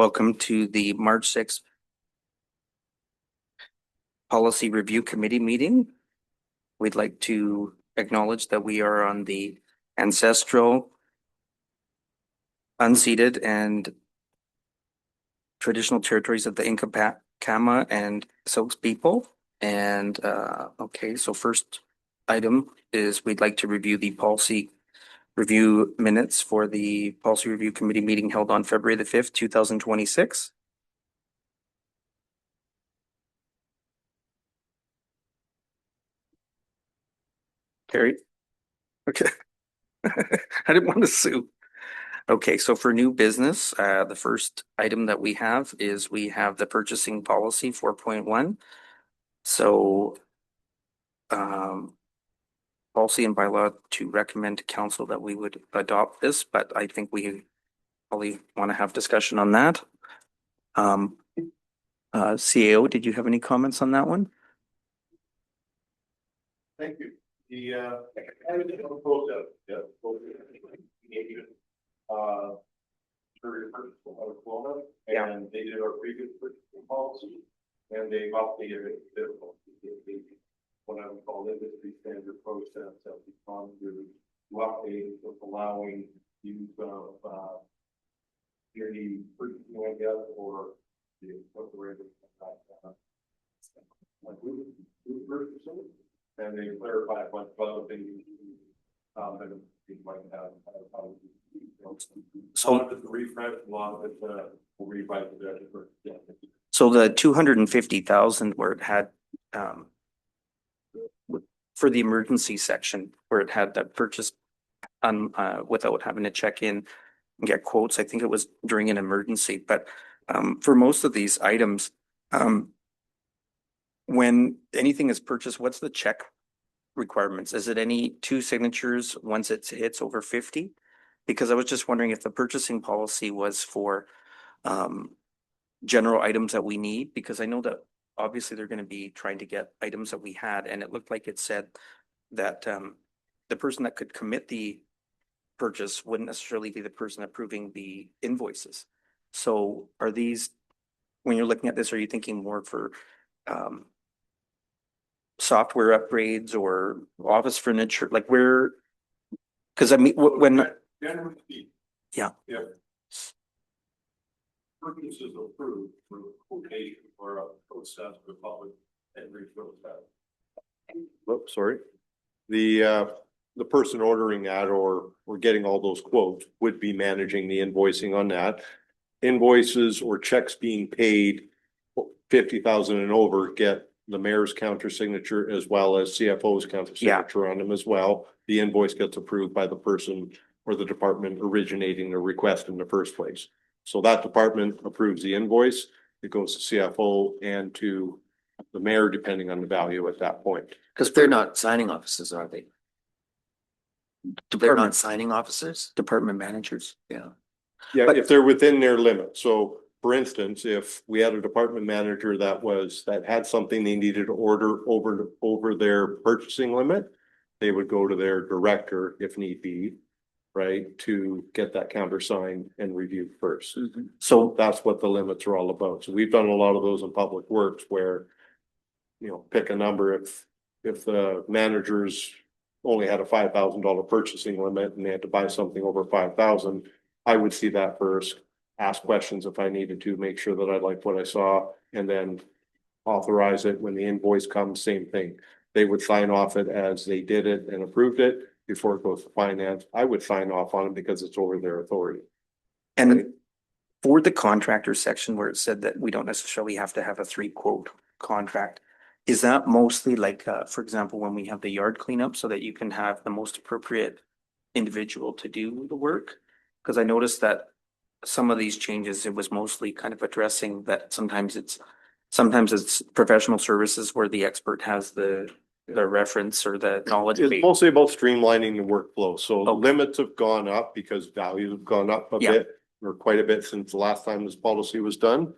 Welcome to the March 6th Policy Review Committee meeting. We'd like to acknowledge that we are on the ancestral, unceded, and traditional territories of the Inca, Kama, and Sioux people. And okay, so first item is we'd like to review the policy review minutes for the Policy Review Committee meeting held on February the 5th, 2026. Carrie? Okay. I didn't want to sue. Okay, so for new business, the first item that we have is we have the purchasing policy 4.1. So policy and bylaw to recommend to council that we would adopt this, but I think we probably want to have discussion on that. CAO, did you have any comments on that one? Thank you. The process, and they did our previous policy, and they've updated it. What I would call industry standard process that we've gone through to update with allowing use of yearly purchasing, I guess, or the incorporated purchasing. And they clarify a bunch of other things that you might have. So the refresh, a lot of it will rewrite the. So the 250,000 where it had for the emergency section where it had that purchase without having to check in and get quotes. I think it was during an emergency, but for most of these items, when anything is purchased, what's the check requirements? Is it any 2 signatures once it hits over 50? Because I was just wondering if the purchasing policy was for general items that we need, because I know that obviously they're going to be trying to get items that we had, and it looked like it said that the person that could commit the purchase wouldn't necessarily be the person approving the invoices. So are these, when you're looking at this, are you thinking more for software upgrades or office furniture, like where? Because I mean, when yeah, purchase is approved for quotation or a process for public and refill that. Oops, sorry. The person ordering that or getting all those quotes would be managing the invoicing on that. Invoices or checks being paid 50,000 and over get the mayor's counter signature as well as CFO's counter signature on them as well. The invoice gets approved by the person or the department originating the request in the first place. So that department approves the invoice. It goes to CFO and to the mayor, depending on the value at that point. Because they're not signing officers, are they? They're not signing officers? Department managers. Yeah. Yeah, but if they're within their limit. So for instance, if we had a department manager that had something they needed to order over their purchasing limit, they would go to their director if need be, right, to get that countersigned and reviewed first. Mm-hmm. So that's what the limits are all about. So we've done a lot of those in public works where, you know, pick a number. If the managers only had a $5,000 purchasing limit and they had to buy something over 5,000, I would see that first, ask questions if I needed to, make sure that I liked what I saw, and then authorize it. When the invoice comes, same thing. They would sign off it as they did it and approved it before it goes to finance. I would sign off on it because it's over their authority. And for the contractor section where it said that we don't necessarily have to have a 3-quote contract, is that mostly like, for example, when we have the yard cleanup so that you can have the most appropriate individual to do the work? Because I noticed that some of these changes, it was mostly kind of addressing that sometimes it's professional services where the expert has the reference or the knowledge. It's mostly about streamlining the workflow. So the limits have gone up because values have gone up a bit or quite a bit since the last time this policy was done.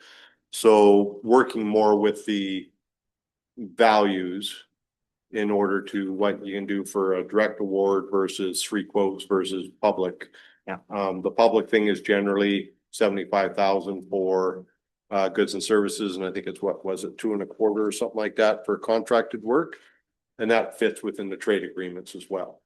So working more with the values in order to what you can do for a direct award versus 3 quotes versus public. Yeah. The public thing is generally 75,000 for goods and services, and I think it's what was it, 2.25 or something like that for contracted work. And that fits within the trade agreements as well.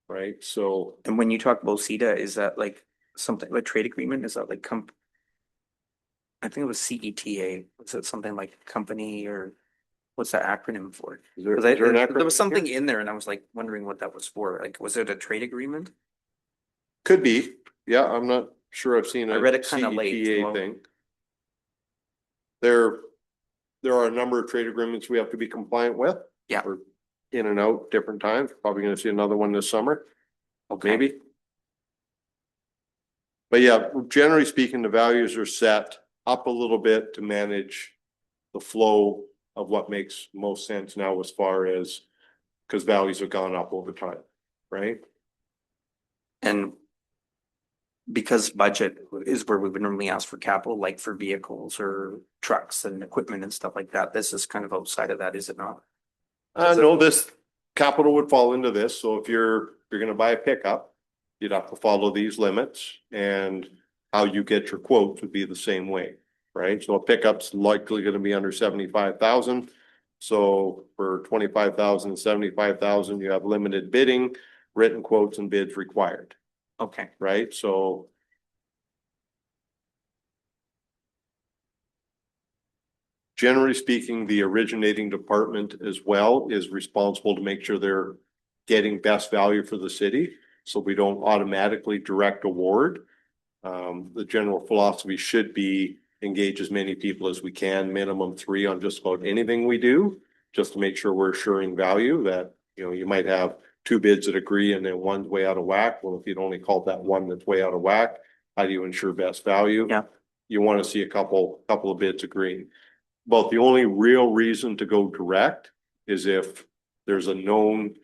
Right, so And when you talk about CETA, is that like something, like trade agreement? Is that like I think it was CETA. Was it something like company or what's that acronym for? is there, 'Cause is there an there acronym was something here? in there and I was like wondering what that was for. Like, was it a trade agreement? Could be, yeah, I'm not sure I've seen I a read it kinda late, CETA so- thing. There are a number of trade agreements we have to be compliant with. Yeah. We're in and out different times, probably gonna see another one this summer, Okay. maybe. But yeah, generally speaking, the values are set up a little bit to manage the flow of what makes most sense now as far as, because values have gone up over time, right? And because budget is where we would normally ask for capital, like for vehicles or trucks and equipment and stuff like that, this is kind of outside of that, is it not? No, this capital would fall into this, so if you're gonna buy a pickup, you'd have to follow these limits, and how you get your quotes would be the same way, right? So a pickup's likely gonna be under 75,000. So for 25,000 and 75,000, you have limited bidding, written quotes and bids required, Okay, right? So generally speaking, the originating department as well is responsible to make sure they're getting best value for the city, so we don't automatically direct award. The general philosophy should be engage as many people as we can, minimum 3 on just about anything we do, just to make sure we're assuring value that, you know, you might have 2 bids that agree and then one's way out of whack. Well, if you'd only called that one that's way out of whack, how do you ensure best value? Yeah. You want to see a couple of bids agreeing. But the only real reason to go direct is if there's a known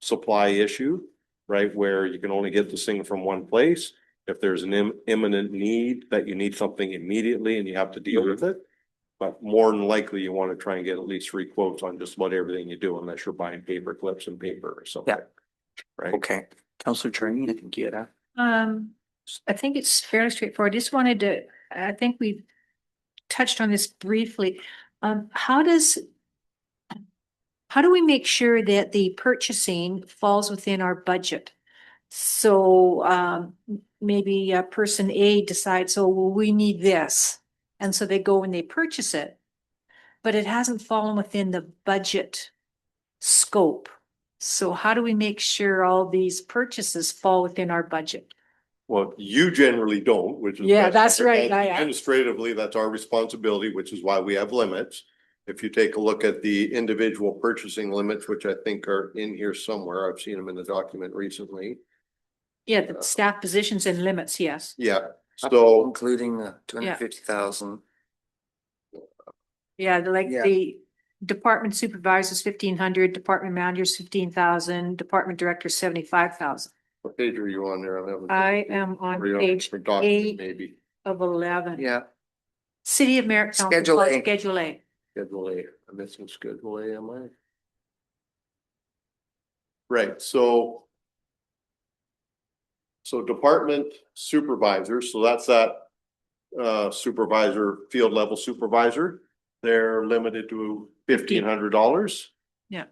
supply issue, right? Where you can only get this thing from one place. If there's an imminent need that you need something immediately and you have to deal with it. But more than likely, you want to try and get at least 3 quotes on just about everything you do, unless you're buying paper clips and paper or something. Yeah. Right? okay. Counselor Czerny, I think you had a. I think it's fairly straightforward. Just wanted to, I think we touched on this briefly. How do we make sure that the purchasing falls within our budget? So, maybe person A decides, oh, well, we need this. And so they go and they purchase it, but it hasn't fallen within the budget scope. So how do we make sure all these purchases fall within our budget? Well, you generally don't, which is. Yeah, that's right. Administratively, that's our responsibility, which is why we have limits. If you take a look at the individual purchasing limits, which I think are in here somewhere, I've seen them in the document recently. Yeah, the staff positions and limits, yes. Yeah, so Including 250,000. Yeah, like Yeah. the department supervisors 1,500, department managers 15,000, department directors 75,000. what page are you on there? I am on Are you page for document 8 maybe? of 11. Yeah, City of Merritt Council. Schedule A. Schedule A. Schedule A, I'm missing Schedule A, am I? Right, so. So department supervisors, so that's that supervisor, field level supervisor. They're limited to $1,500. Yeah.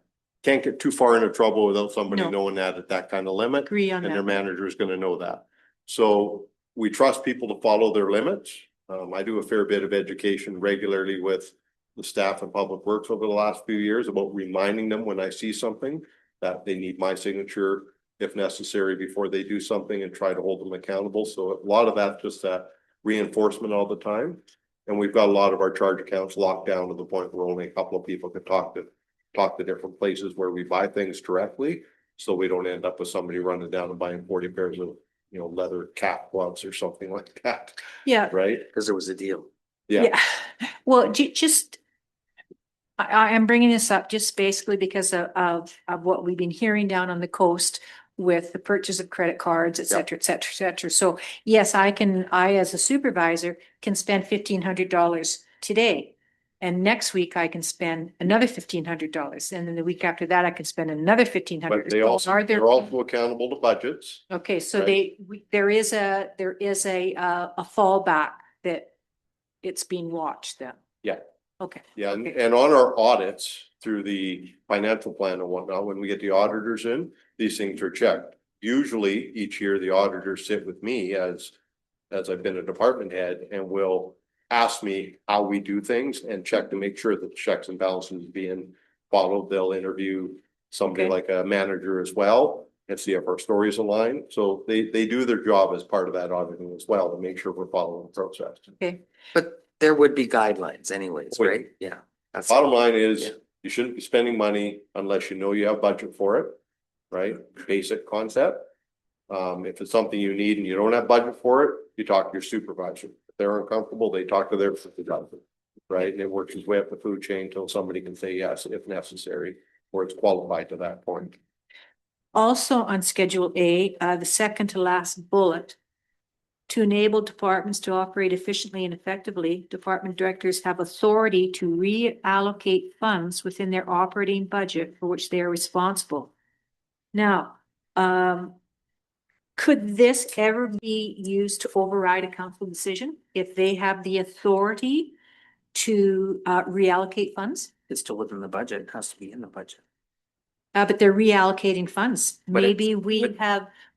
Can't get too far into trouble without somebody No. knowing that at that kind of limit. Agree on And their that. manager is gonna know that. So we trust people to follow their limits. I do a fair bit of education regularly with the staff and public works over the last few years about reminding them when I see something that they need my signature if necessary before they do something, and try to hold them accountable. So a lot of that's just that reinforcement all the time. And we've got a lot of our charge accounts locked down to the point where only a couple of people can talk to different places where we buy things directly. So we don't end up with somebody running down and buying 40 pairs of, you know, leather cat gloves or something like that, Yeah. right? because there was a deal. Yeah. Well, just, I am bringing this up just basically because of what we've been hearing down on the coast with the purchase of credit cards, et cetera, et cetera, et cetera. So yes, I as a supervisor can spend $1,500 today. And next week I can spend another $1,500. And then the week after that, I can spend another $1,500. But they So also, are there? they're also accountable to budgets. Okay, so Right. there is a fallback that it's being watched then. Yeah. Okay. Yeah, Okay. and on our audits through the financial plan and whatnot, when we get the auditors in, these things are checked. Usually each year, the auditors sit with me as I've been a department head and will ask me how we do things and check to make sure that the checks and balances being followed. They'll interview somebody Okay. like a manager as well and see if our stories align. So they do their job as part of that auditing as well to make sure we're following the process. Okay. But there would be guidelines anyways, Wait. right? Yeah. That's Bottom line Yeah. is, you shouldn't be spending money unless you know you have budget for it, right? Basic concept. If it's something you need and you don't have budget for it, you talk to your supervisor. If they're uncomfortable, they talk to their supervisor, right? And it works its way up the food chain until somebody can say yes, if necessary, or it's qualified to that point. Also on Schedule A, the second to last bullet. To enable departments to operate efficiently and effectively, department directors have authority to reallocate funds within their operating budget for which they are responsible. Now, could this ever be used to override a council decision if they have the authority to reallocate funds? It's still within the budget, it has to be in the budget. But they're reallocating funds. But it's- Maybe but-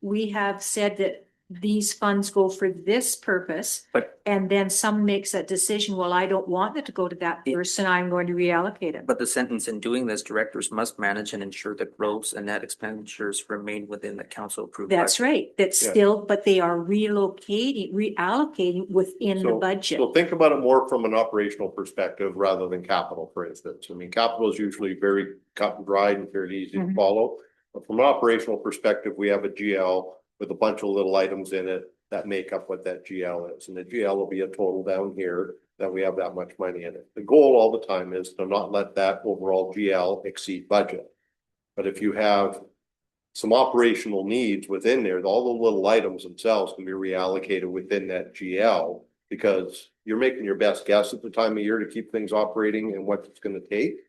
we have said that these funds go for this purpose. But, And then some makes that decision, well, I don't want it to go to that person, I'm going to reallocate it. but the sentence in doing this, directors must manage and ensure that gross and net expenditures remain within the council approved. That's budget. right. That's Yeah. still, but they are reallocating within the budget. So think about it more from an operational perspective rather than capital, for instance. I mean, capital is usually very cut and dried and fairly easy to Mhm. follow. But from an operational perspective, we have a GL with a bunch of little items in it that make up what that GL is. And the GL will be a total down here that we have that much money in it. The goal all the time is to not let that overall GL exceed budget. But if you have some operational needs within there, all the little items themselves can be reallocated within that GL because you're making your best guess at the time of year to keep things operating and what it's going to take.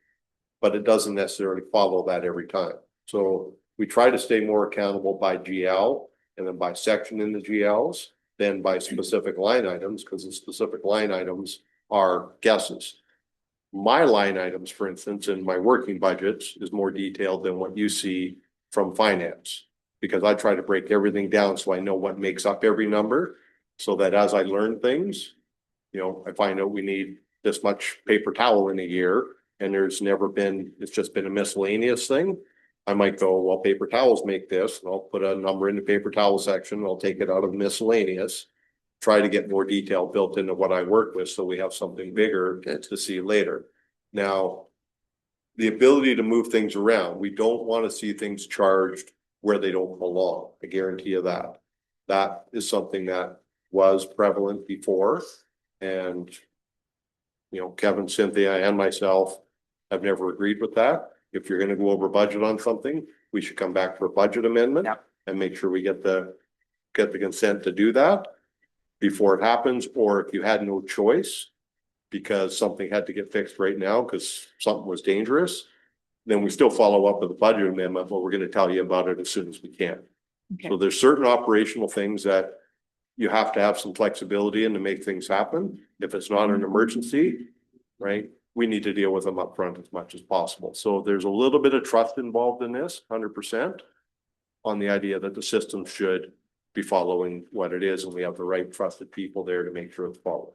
But it doesn't necessarily follow that every time. So we try to stay more accountable by GL and then by section in the GLs than by specific line items, because the specific line items are guesses. My line items, for instance, in my working budgets is more detailed than what you see from finance. Because I try to break everything down so I know what makes up every number, so that as I learn things, you know, I find out we need this much paper towel in a year and there's never been, it's just been a miscellaneous thing. I might go, well, paper towels make this, and I'll put a number in the paper towel section, I'll take it out of miscellaneous. Try to get more detail built into what I work with, so we have something bigger to see later. Now, the ability to move things around, we don't want to see things charged where they don't belong, I guarantee you that. That is something that was prevalent before, and you know, Kevin, Cynthia, and myself have never agreed with that. If you're gonna go over budget on something, we should come back for a budget amendment. Yeah. And make sure we get the consent to do that before it happens, or if you had no choice because something had to get fixed right now because something was dangerous, then we still follow up with a budget amendment, but we're gonna tell you about it as soon as we can. Okay. So there's certain operational things that you have to have some flexibility in to make things happen. If it's not an emergency, right, we need to deal with them upfront as much as possible. So there's a little bit of trust involved in this, 100%, on the idea that the system should be following what it is, and we have the right trusted people there to make sure it's followed.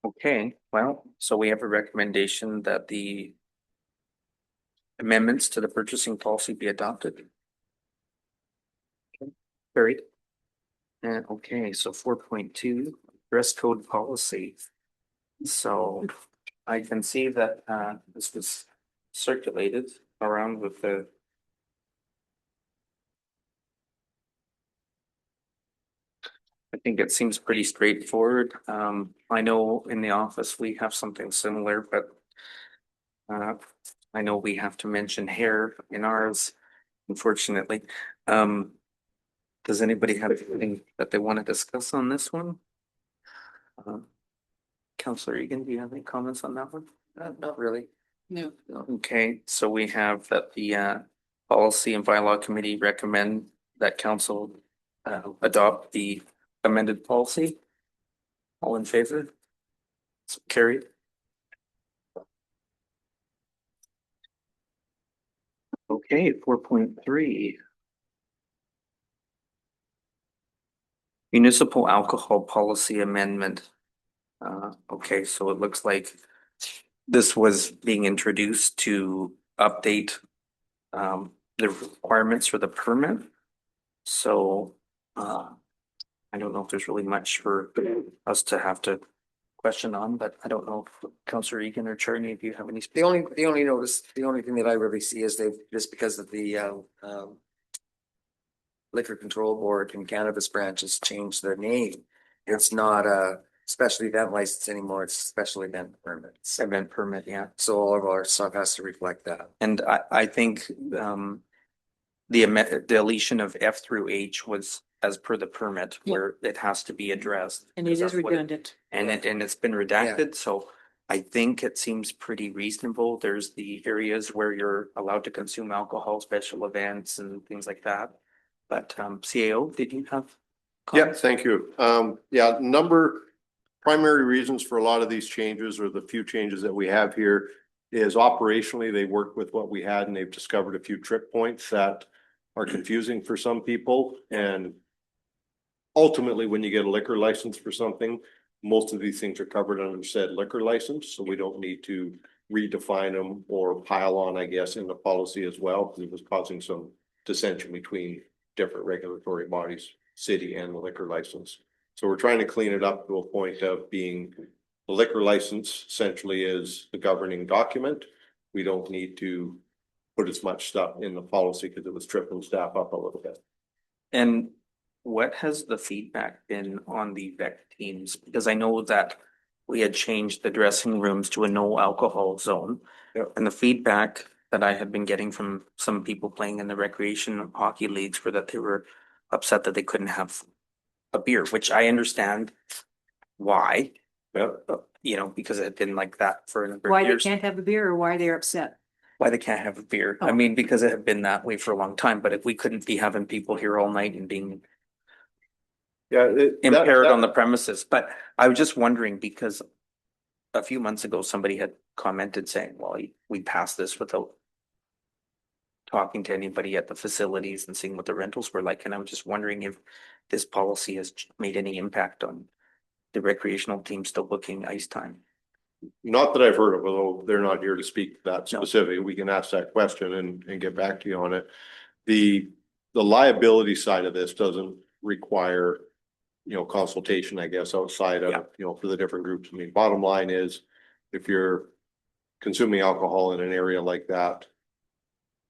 Okay, well, so we have a recommendation that the amendments to the purchasing policy be adopted. Okay, carried. And okay, so 4.2 dress code policy. So I can see that this was circulated around with the I think it seems pretty straightforward. I know in the office we have something similar, but I know we have to mention hair in ours, unfortunately. Does anybody have anything that they want to discuss on this one? Counselor Egan, do you have any comments on that one? Not really. No. Okay, so we have that the policy and bylaw committee recommend that council adopt the amended policy. All in favor? So carried. Okay, 4.3. Municipal alcohol policy amendment. Okay, so it looks like this was being introduced to update the requirements for the permit. So I don't know if there's really much for us to have to question on, but I don't know if Councillor Egan or Charney, if you have any. The only thing that I really see is they've, just because of the Liquor Control Board and Cannabis Branch has changed their name. It's not a special event license anymore, it's a special event permit. Event permit, yeah. So all of our stuff has to reflect that. And I think the deletion of F through H was as per the permit where it has to be addressed. And it is redundant. And it's been redacted, so I think it seems pretty reasonable. There's the areas where you're allowed to consume alcohol, special events and things like that. But CAO, did you have? Yeah, comments? thank you. Primary reasons for a lot of these changes, or the few changes that we have here, is operationally, they work with what we had and they've discovered a few trip points that are confusing for some people. And ultimately, when you get a liquor license for something, most of these things are covered under said liquor license, so we don't need to redefine them or pile on, I guess, in the policy as well, because it was causing some dissension between different regulatory bodies, city and the liquor license. So we're trying to clean it up to a point of being the liquor license essentially is the governing document. We don't need to put as much stuff in the policy because it was tripping staff up a little bit. And what has the feedback been on the VEC teams? Because I know that we had changed the dressing rooms to a no alcohol zone. Yep. And the feedback that I had been getting from some people playing in the recreation hockey leagues were that they were upset that they couldn't have a beer, which I understand why. Yeah. You know, because it had been like that for a number Why of they years. can't have a beer or why they're upset? Why they can't have a beer. I Oh. mean, because it had been that way for a long time, but if we couldn't be having people here all night and being Yeah. impaired on the premises, but I was just wondering because a few months ago, somebody had commented saying, well, we passed this without talking to anybody at the facilities and seeing what the rentals were like. And I was just wondering if this policy has made any impact on the recreational team still booking ice time. Not that I've heard of, although they're not here to speak to that No. specific. We can ask that question and get back to you on it. The liability side of this doesn't require, consultation, I guess, outside Yeah. of, for the different groups. I mean, bottom line is, if you're consuming alcohol in an area like that,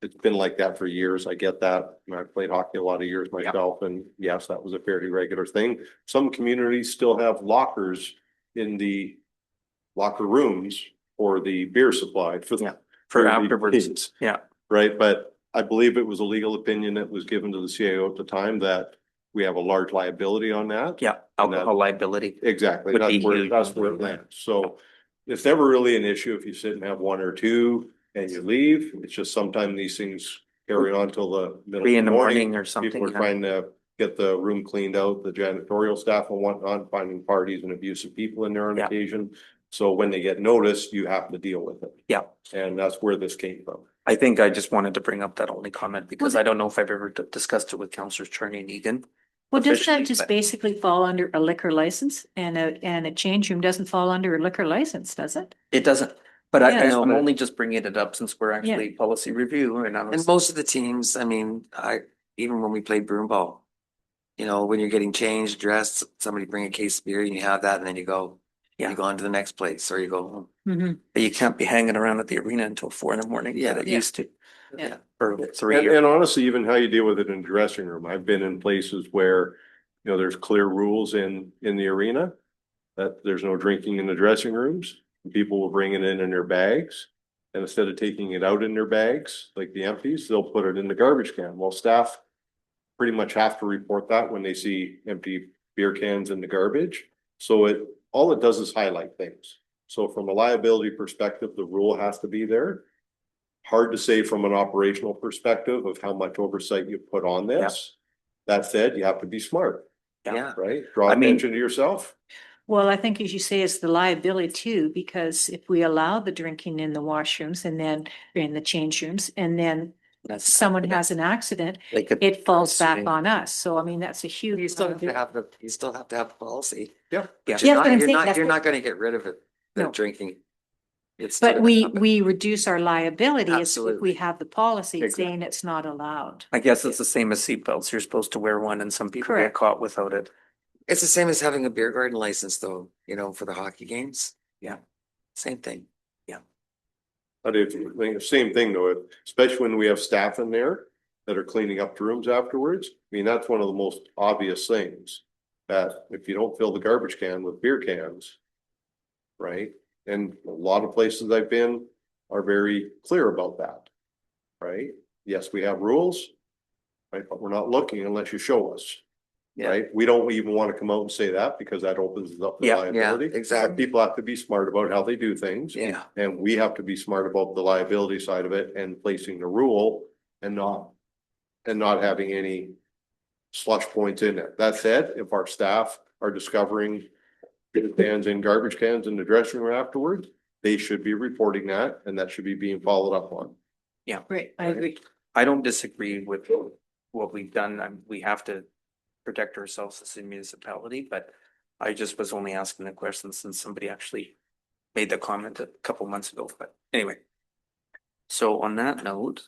it's been like that for years. I get that. I played hockey a lot of years myself, and yes, that was a fairly regular thing. Some communities still have lockers in the locker rooms for the beer supply for Yeah. for the afterwards. teams, Yeah. right? But I believe it was a legal opinion that was given to the CAO at the time that we have a large liability on that. Yeah. Alcohol liability. Exactly. Would be That's huge. where it lands. So it's never really an issue if you sit and have one or two and you leave. It's just sometimes these things carry on till the middle of 3 the in the morning. morning or something. People are yeah. trying to get the room cleaned out, the janitorial staff and whatnot, finding parties and abusive people in there on Yeah. occasion. So when they get noticed, you have to deal with it. Yeah. And that's where this came from. I think I just wanted to bring up that only comment because Well, I don't know if I've ever discussed it with Councillors Charney and Egan. Well, doesn't officially, that just but- basically fall under a liquor license and a change room doesn't fall under a liquor license, does it? It doesn't, but Yeah. I'm only just bringing it up since we're actually policy review and I And was. most of the teams, I mean, even when we played broom ball, when you're getting changed, dressed, somebody bring a case of beer and you have that and then you go on to the next place or you go home. Mm-hmm. But you can't be hanging around at the arena until 4 in the morning. Yeah. That it Yeah. used to. Yeah. Or 3 And, or. and honestly, even how you deal with it in the dressing room. I've been in places where, there's clear rules in the arena that there's no drinking in the dressing rooms. People will bring it in their bags. And instead of taking it out in their bags, like the empties, they'll put it in the garbage can. Well, staff pretty much have to report that when they see empty beer cans in the garbage. So all it does is highlight things. So from a liability perspective, the rule has to be there. Hard to say from an operational perspective of how much oversight you put on this. That said, you have to be smart, Yeah, right? Draw I mean- attention to yourself. Well, I think as you say, it's the liability too, because if we allow the drinking in the washrooms and then in the change rooms, and then that's. someone has an accident, They could, it falls back Assuming- on us. So I mean, that's a huge. You still have to liability. have you still have to have the policy. Yeah. Yeah. Yeah, but I'm saying that's You're what- not gonna get rid of it, the No. drinking. It's still But gonna happen. we reduce our liability if we Absolutely. have the policy Exactly. saying it's not allowed. I guess it's the same as seatbelts. You're supposed to wear one and some people get Correct. caught without it. It's the same as having a beer garden license though, you know, for the hockey games. Yeah. Same thing. But same thing though, especially when we have staff in there that are cleaning up the rooms afterwards. I mean, that's one of the most obvious things. That if you don't fill the garbage can with beer cans. Right? And a lot of places I've been are very clear about that. Right? Yes, we have rules. Right, but we're not looking unless you show us. Yeah. Right? We don't even want to come out and say that because that opens up the Yeah, liability. exactly. People have to be smart about how they do things. Yeah. And we have to be smart about the liability side of it and placing the rule and not having any slush points in it. That said, if our staff are discovering beer cans and garbage cans in the dressing room afterwards, they should be reporting that and that should be being followed up on. Right, I agree. I don't disagree with what we've done. We have to protect ourselves as a municipality, but I just was only asking the question since somebody actually made the comment a couple months ago, but anyway. So on that note,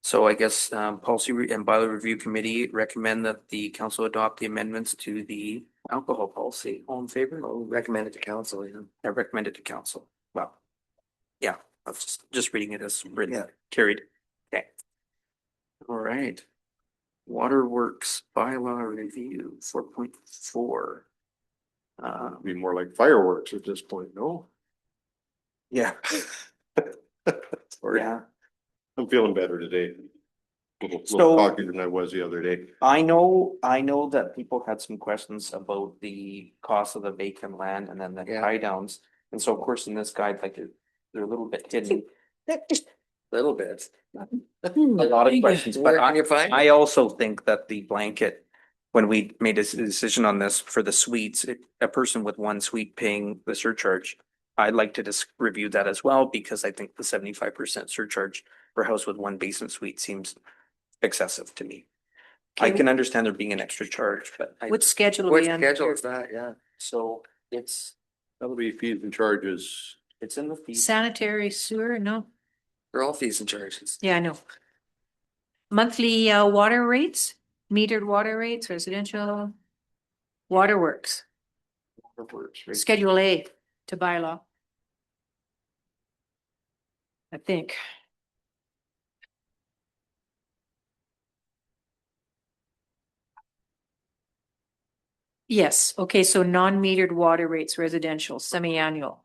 so I guess policy and bylaw review committee recommend that the council adopt the amendments to the alcohol policy. All in favor? I'll recommend it to council, you know. I recommend it to council. Well, yeah, I was just reading it as written, Yeah. carried. Okay. All right. Waterworks bylaw review 4.4. Be more like fireworks at this point, no? Yeah. Sorry, Yeah. I'm feeling better today. Little So- talkier than I was the other day. I know that people had some questions about the cost of the vacant land and then the Yeah. tie downs. And so of course in this guide, like they're a little bit hidden. Little bit. A lot of questions, but Where can you find it? I also think that the blanket, when we made a decision on this for the suites, a person with one suite paying the surcharge. I'd like to just review that as well, because I think the 75% surcharge for a house with one basement suite seems excessive to me. I Okay. can understand there being an extra charge, but What schedule are What we on? schedule is that? Yeah. so it's That'll be fees and charges. in the fees. Sanitary sewer, no? They're all fees and charges. Yeah, I know. Monthly water rates, metered water rates, residential. Waterworks, Schedule A to bylaw. I think. Yes, okay, so non-metered water rates, residential, semi-annual.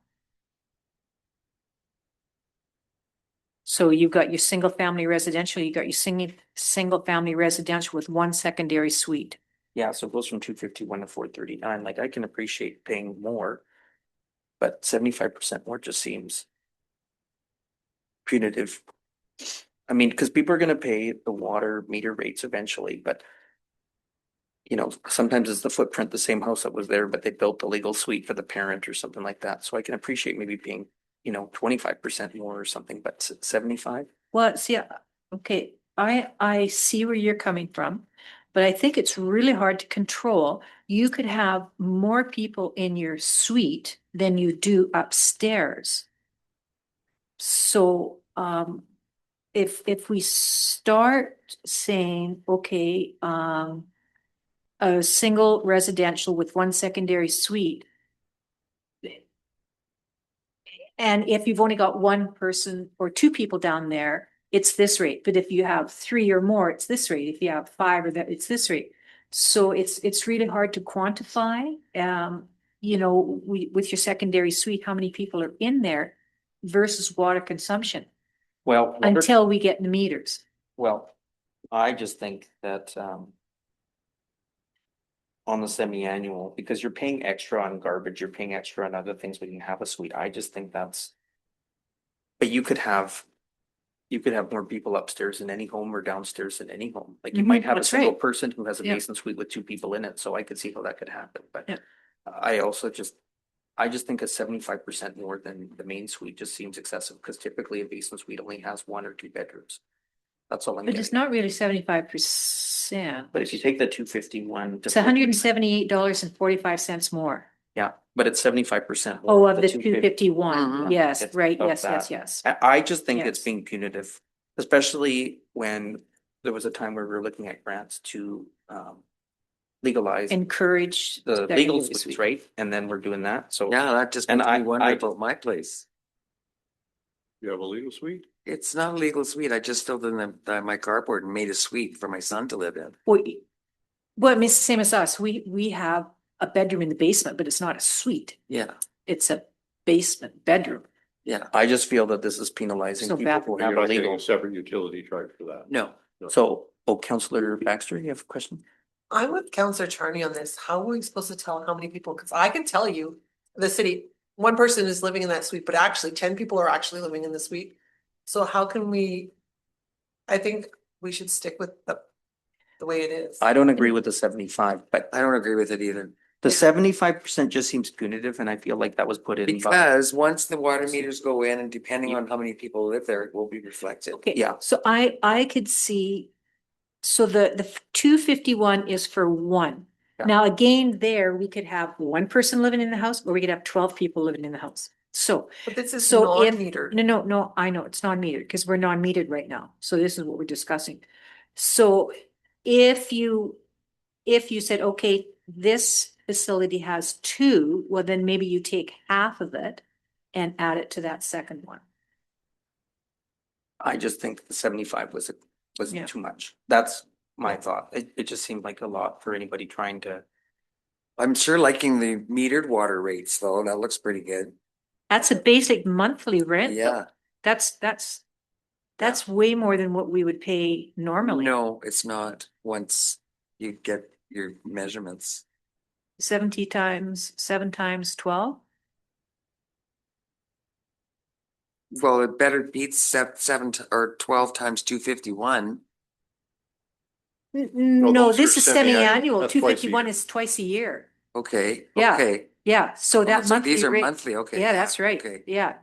So you've got your single-family residential, you got your single-family residential with one secondary suite. Yeah, so it goes from 251 to 439. Like I can appreciate paying more. But 75% more just seems punitive. I mean, because people are gonna pay the water meter rates eventually, but. You know, sometimes it's the footprint, the same house that was there, but they built the legal suite for the parent or something like that. So I can appreciate maybe paying, 25% more or something, but 75? Well, see, okay, I see where you're coming from, but I think it's really hard to control. You could have more people in your suite than you do upstairs. So, if we start saying, okay, a single residential with one secondary suite. And if you've only got one person or two people down there, it's this rate. But if you have three or more, it's this rate. If you have five or that, it's this rate. So it's really hard to quantify, with your secondary suite, how many people are in there versus water consumption. Well, water- until we get the meters. well, I just think that, on the semi-annual, because you're paying extra on garbage, you're paying extra on other things when you have a suite. I just think that's. But you could have more people upstairs in any home or downstairs in any home. Like you Mhm, might have a that's single right. person who has a Yeah. basement suite with two people in it, so I could see how that could happen, but. Yeah. I just think a 75% more than the main suite just seems excessive, because typically a basement suite only has one or two bedrooms. That's all I'm But it's getting. not really 75%. But if you take the 251. It's $178.45 more. Yeah, but it's 75%. Oh, of the 251. Mhm. Yes, It's right. of Yes, yes, that. yes. I just think it's Yes. being punitive, especially when there was a time where we were looking at grants to legalize Encourage. the legal secondary suites, right? And then we're doing that, so. Yeah, that just And makes me I- wonder I- about my place. You have a legal suite? It's not a legal suite. I just filled in my carport and made a suite for my son to live in. Well, I mean, it's the same as us. We have a bedroom in the basement, but it's not a suite. Yeah, It's a basement bedroom. yeah. I just feel that this is penalizing So people bad. who You're have not getting illegal. a separate utility charge for that. No, So, Counselor Baxter, you have a question? I'm with Counselor Charney on this. How are we supposed to tell how many people? Cause I can tell you, the city, one person is living in that suite, but actually 10 people are actually living in the suite. So how can we? I think we should stick with the way it is. I don't agree with the 75, but I don't agree with it either. the Yeah. 75% just seems punitive, and I feel like that was put in. by- Because once the water meters go in and depending on how many people live there, it will be reflected. Okay. Yeah. So I could see, so the 251 is for one. Yeah. Now, again, there, we could have one person living in the house, or we could have 12 people living in the house. So, But this is so if, non-metered. no, I know, it's non-metered, because we're non-metered right now, so this is what we're discussing. So if you said, okay, this facility has two, well, then maybe you take half of it and add it to that second one. I just think the 75 was Yeah. too much. That's my thought. It just seemed like a lot for anybody trying to. I'm sure liking the metered water rates though, that looks pretty good. That's a basic monthly rent. though. Yeah, That's way more than what we would pay normally. no, it's not, once you get your measurements. 7 times 12. Well, it better beats or 12 times 251. No, those this are is semi-annual. semi-annual. That's twice a 251 year. is twice a year. Okay, Yeah. okay. Yeah, so Oh, that so monthly these are rate. monthly, okay. Yeah, that's right. Okay. Yeah.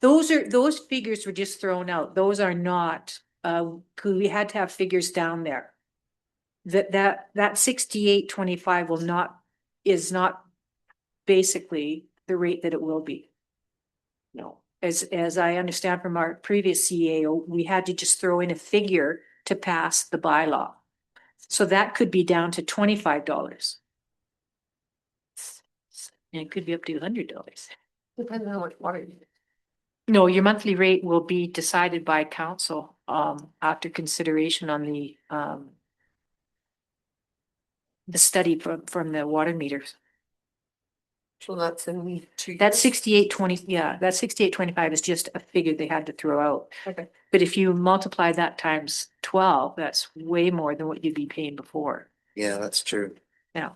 Those figures were just thrown out. Those are not, 'cause we had to have figures down there. That 68.25 is not basically the rate that it will be. No, as I understand from our previous CAO, we had to just throw in a figure to pass the bylaw. So that could be down to $25. And it could be up to $100. Depends on how much water you use. No, your monthly rate will be decided by council, after consideration on the study from the water meters. So that's in 2 years. That 68.20, yeah, that 68.25 is just a figure they had to throw out. Okay. But if you multiply that times 12, that's way more than what you'd be paying before. Yeah, that's true. Yeah.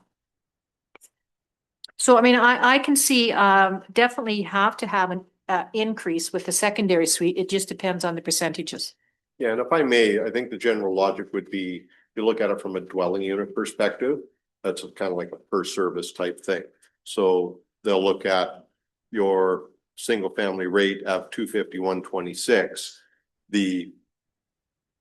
So, I mean, I can see, definitely have to have an, increase with the secondary suite. It just depends on the percentages. Yeah, and if I may, I think the general logic would be, you look at it from a dwelling unit perspective, that's kind of like a per service type thing. So they'll look at your single family rate of 251.26. The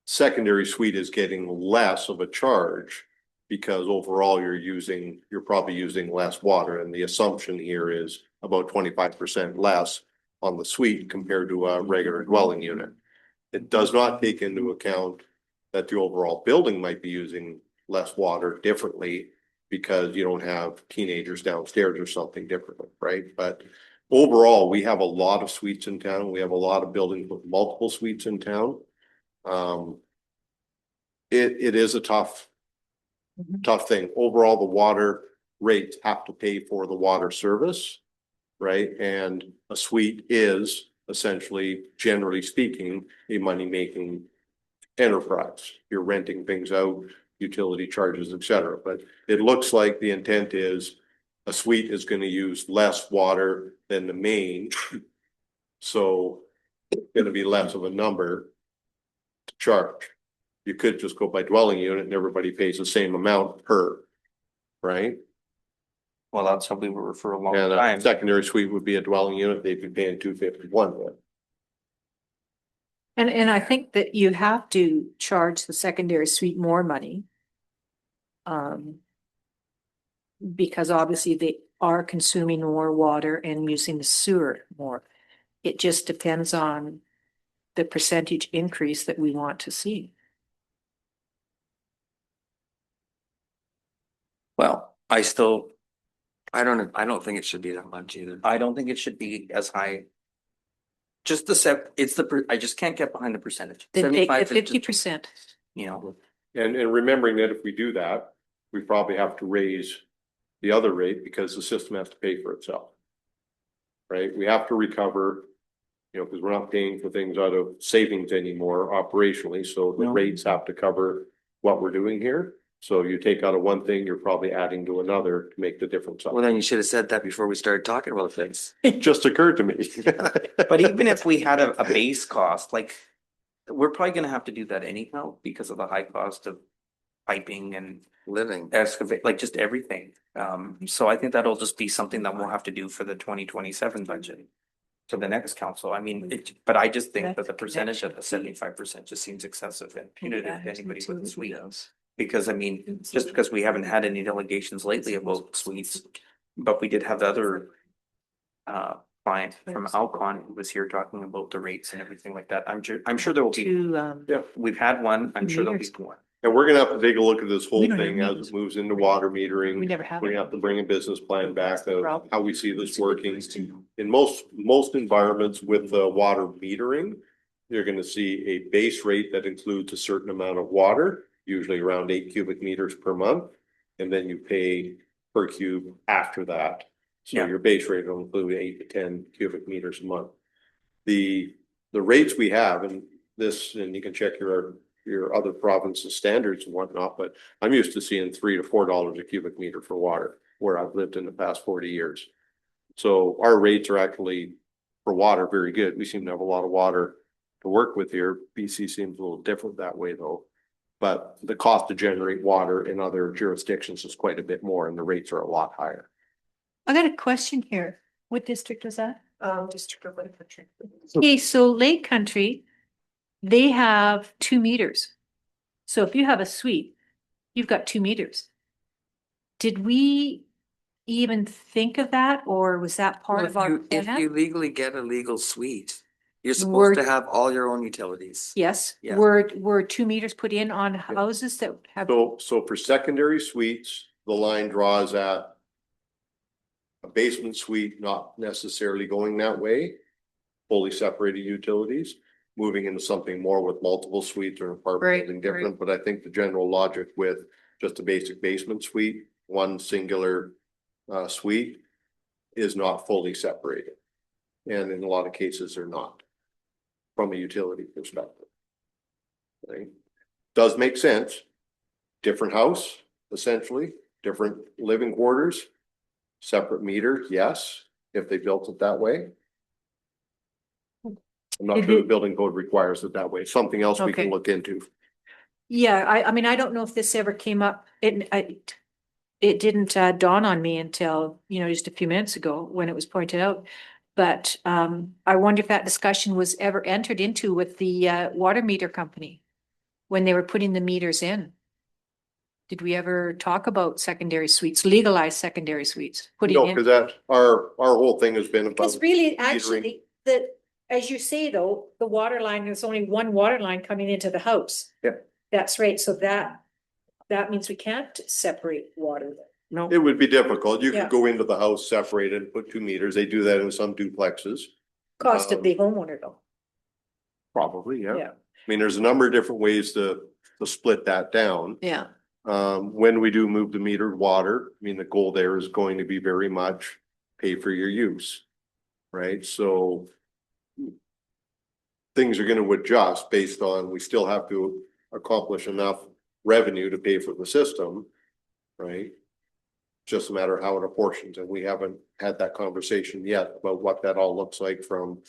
secondary suite is getting less of a charge because overall you're probably using less water, and the assumption here is about 25% less on the suite compared to a regular dwelling unit. It does not take into account that the overall building might be using less water differently because you don't have teenagers downstairs or something differently, right? But overall, we have a lot of suites in town. We have a lot of buildings with multiple suites in town. It is a tough thing. Overall, the water rates have to pay for the water service, right? And a suite is essentially, generally speaking, a money-making enterprise. You're renting things out, utility charges, et cetera. But it looks like the intent is a suite is gonna use less water than the main. So it's gonna be less of a number to charge. You could just go by dwelling unit and everybody pays the same amount per, right? Well, that's how we were for a long And a time. secondary suite would be a dwelling unit, they'd be paying $251 then. And I think that you have to charge the secondary suite more money. Because obviously they are consuming more water and using the sewer more. It just depends on the percentage increase that we want to see. Well, I don't think it should be that much either. I don't think it should be as high. Just I just can't get behind the percentage. Then take the 75 is just, 50%. you know, And remembering that if we do that, we probably have to raise the other rate because the system has to pay for itself. Right? We have to recover, because we're not paying for things out of savings anymore operationally, so the No. rates have to cover what we're doing here. So you take out of one thing, you're probably adding to another to make the difference up. Well, then you should have said that before we started talking about things. It just occurred to me. but even if we had a base cost, like, we're probably gonna have to do that anyhow because of the high cost of piping and Living. excavate, like just everything. So I think that'll just be something that we'll have to do for the 2027 budget. To the next council. I mean, but I just think that the percentage of the 75% just seems excessive and punitive to anybody with a suite. Because I mean, just because we haven't had any delegations lately about suites, but we did have the other client from Alcon who was here talking about the rates and everything like that. I'm sure there will be, To, we've had one, I'm sure there'll be meters. more. And we're gonna have to take a look at this whole We don't have thing as meters. it moves into water we metering. never have. We it. have to bring a business plan back of Problem. how we see this working. In most environments with the water metering, you're gonna see a base rate that includes a certain amount of water, usually around 8 cubic meters per month. And then you pay per cube after that. So Yeah. your base rate will include 8 to 10 cubic meters a month. The rates we have, and this, and you can check your other provinces' standards and whatnot, but I'm used to seeing $3 to $4 a cubic meter for water where I've lived in the past 40 years. So our rates are actually for water very good. We seem to have a lot of water to work with here. BC seems a little different that way though. But the cost to generate water in other jurisdictions is quite a bit more and the rates are a lot higher. I got a question here. What district was that? District of Lake Country. Okay, so Lake Country, they have 2 meters. So if you have a suite, you've got 2 meters. Did we even think of that, or was that part of our If plan? you legally get a legal suite, you're We're- supposed to have all your own utilities. Yes, Yeah. were 2 meters put in on houses that have, So for secondary suites, the line draws at a basement suite, not necessarily going that way, fully separated utilities, moving into something more with multiple suites or an apartment Right, building different, but I think the general logic with just a basic basement suite, one singular suite is not fully separated. And in a lot of cases, they're not from a utility perspective. Right? Does make sense. Different house, essentially, different living quarters, separate meter, yes, if they built it that way. I'm not sure the building code requires it that way. Something else we can Okay. look into. yeah, I mean, I don't know if this ever came up. It didn't dawn on me until, just a few minutes ago when it was pointed out. But I wonder if that discussion was ever entered into with the water meter company when they were putting the meters in. Did we ever talk about secondary suites, legalize secondary suites, putting No, in? because that, our whole thing has been about, Because really, metering. actually, as you say though, the water line, there's only one water line coming into the house. Yep. That's right, so that means we can't separate water. No, it would be difficult. You Yeah. could go into the house, separate it, put 2 meters. They do that in some duplexes. Cost of the homeowner though. Probably, yeah. Yeah. I mean, there's a number of different ways to split that down. Yeah. When we do move the metered water, I mean, the goal there is going to be very much pay for your use. Right? So things are gonna adjust based on, we still have to accomplish enough revenue to pay for the system, right? Just a matter of how it apportions, and we haven't had that conversation yet about what that all looks like, from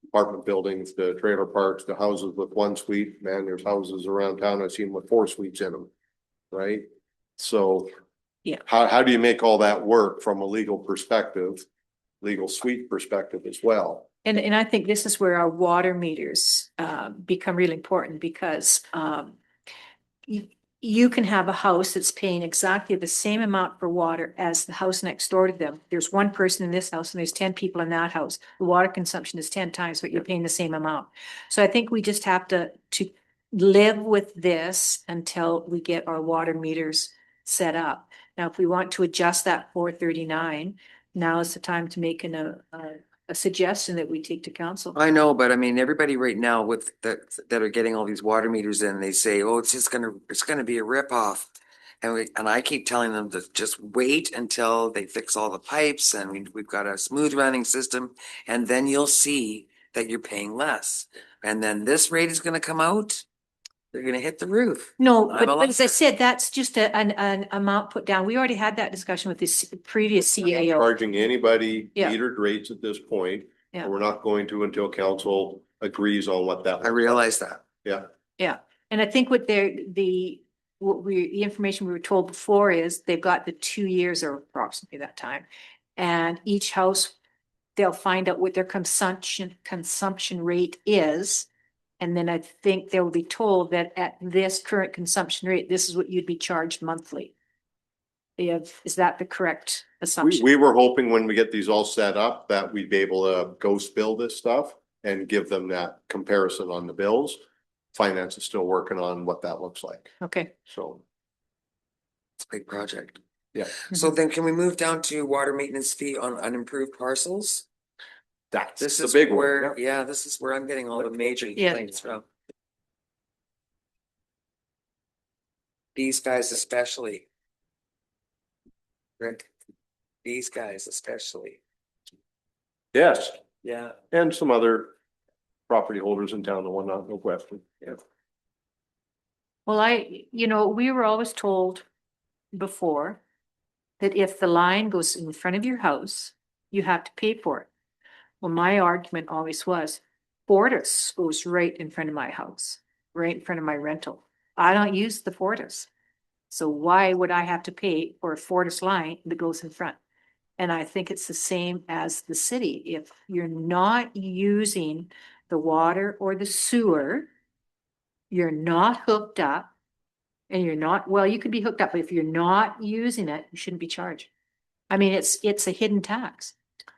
apartment buildings to trailer parks to houses with one suite. Man, there's houses around town I've seen with 4 suites in them, right? So Yeah. how do you make all that work from a legal perspective, legal suite perspective as well? And I think this is where our water meters become really important, because you can have a house that's paying exactly the same amount for water as the house next door to them. There's one person in this house and there's 10 people in that house. The water consumption is 10 times what you're paying the same amount. So I think we just have to live with this until we get our water meters set up. Now, if we want to adjust that 439, now is the time to make a suggestion that we take to council. I know, but I mean, everybody right now with that are getting all these water meters in, they say, oh, it's gonna be a ripoff. And I keep telling them to just wait until they fix all the pipes and we've got a smooth running system, and then you'll see that you're paying less. And then this rate is gonna come out, they're gonna hit the roof. No, I'm but a as I said, that's just an amount put down. We already had that discussion with this previous CAO. Charging anybody Yeah. metered rates at this point. Yeah. And we're not going to until council agrees on what that. I realize that. Yeah, And I think what the information we were told before is they've got the 2 years or approximately that time. And each house, they'll find out what their consumption rate is. And then I think they will be told that at this current consumption rate, this is what you'd be charged monthly. Is that the correct assumption? we were hoping when we get these all set up that we'd be able to ghost bill this stuff and give them that comparison on the bills. Finance is still working on what that looks like, Okay. so. It's a big project. Yeah. So then can we move down to water maintenance fee on unimproved parcels? That's This the is big where, one. yeah, this is where I'm getting all the major Yeah. complaints from. These guys especially. Rick, these guys especially. Yes, Yeah. and some other property holders in town, the one not no question. Yeah. Well, we were always told before that if the line goes in front of your house, you have to pay for it. Well, my argument always was, Fortis goes right in front of my house, right in front of my rental. I don't use the Fortis. So why would I have to pay for a Fortis line that goes in front? And I think it's the same as the city. If you're not using the water or the sewer, you're not hooked up, and you're not, well, you could be hooked up, but if you're not using it, you shouldn't be charged. I mean, it's a hidden tax.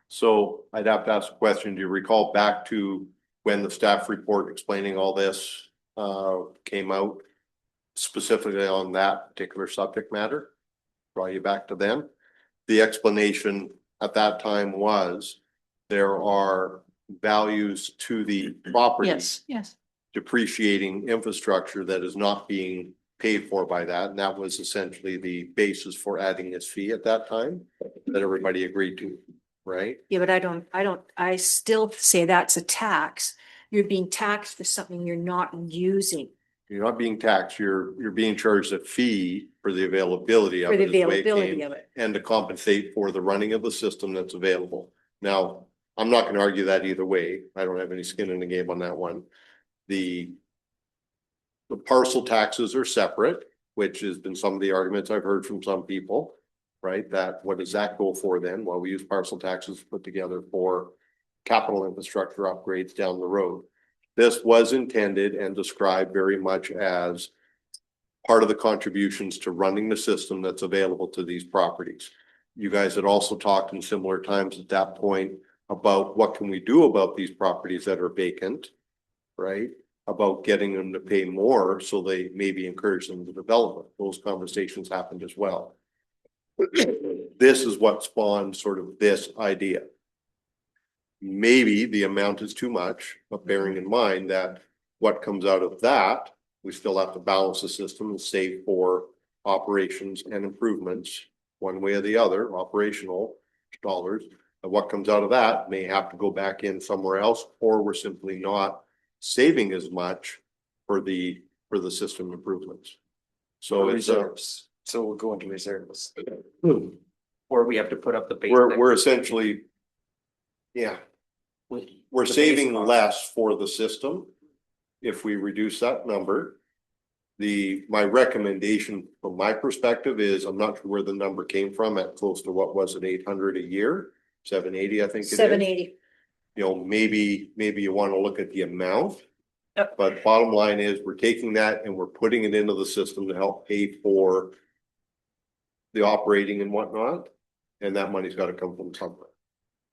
So I'd have to ask a question. Do you recall back to when the staff report explaining all this came out specifically on that particular subject matter? Draw you back to then. The explanation at that time was there are values to the property. Yes. Depreciating infrastructure that is not being paid for by that, and that was essentially the basis for adding this fee at that time that everybody agreed to, right? Yeah, but I still say that's a tax. You're being taxed for something you're not using. You're not being taxed, you're being charged a fee for the availability of For the it, is the way it availability came, of it. and to compensate for the running of the system that's available. Now, I'm not gonna argue that either way. I don't have any skin in the game on that one. The parcel taxes are separate, which has been some of the arguments I've heard from some people, right? That what does that go for then? Well, we use parcel taxes put together for capital infrastructure upgrades down the road. This was intended and described very much as part of the contributions to running the system that's available to these properties. You guys had also talked in similar times at that point about what can we do about these properties that are vacant, right? About getting them to pay more so they maybe encourage them to develop. Those conversations happened as well. This is what spawned sort of this idea. Maybe the amount is too much, but bearing in mind that what comes out of that, we still have to balance the system and save for operations and improvements one way or the other, operational dollars. And what comes out of that may have to go back in somewhere else, or we're simply not saving as much for the system improvements. So it's reserves. So we'll go into reserves. Or we have to put up the base. we're essentially, yeah, we're The base saving cost. less for the system if we reduce that number. My recommendation from my perspective is, I'm not sure where the number came from, at close to what was it, 800 a year, 780, I think it is. 780. You know, maybe you want to look at the amount. Yep. But bottom line is, we're taking that and we're putting it into the system to help pay for the operating and whatnot, and that money's got to come from somewhere.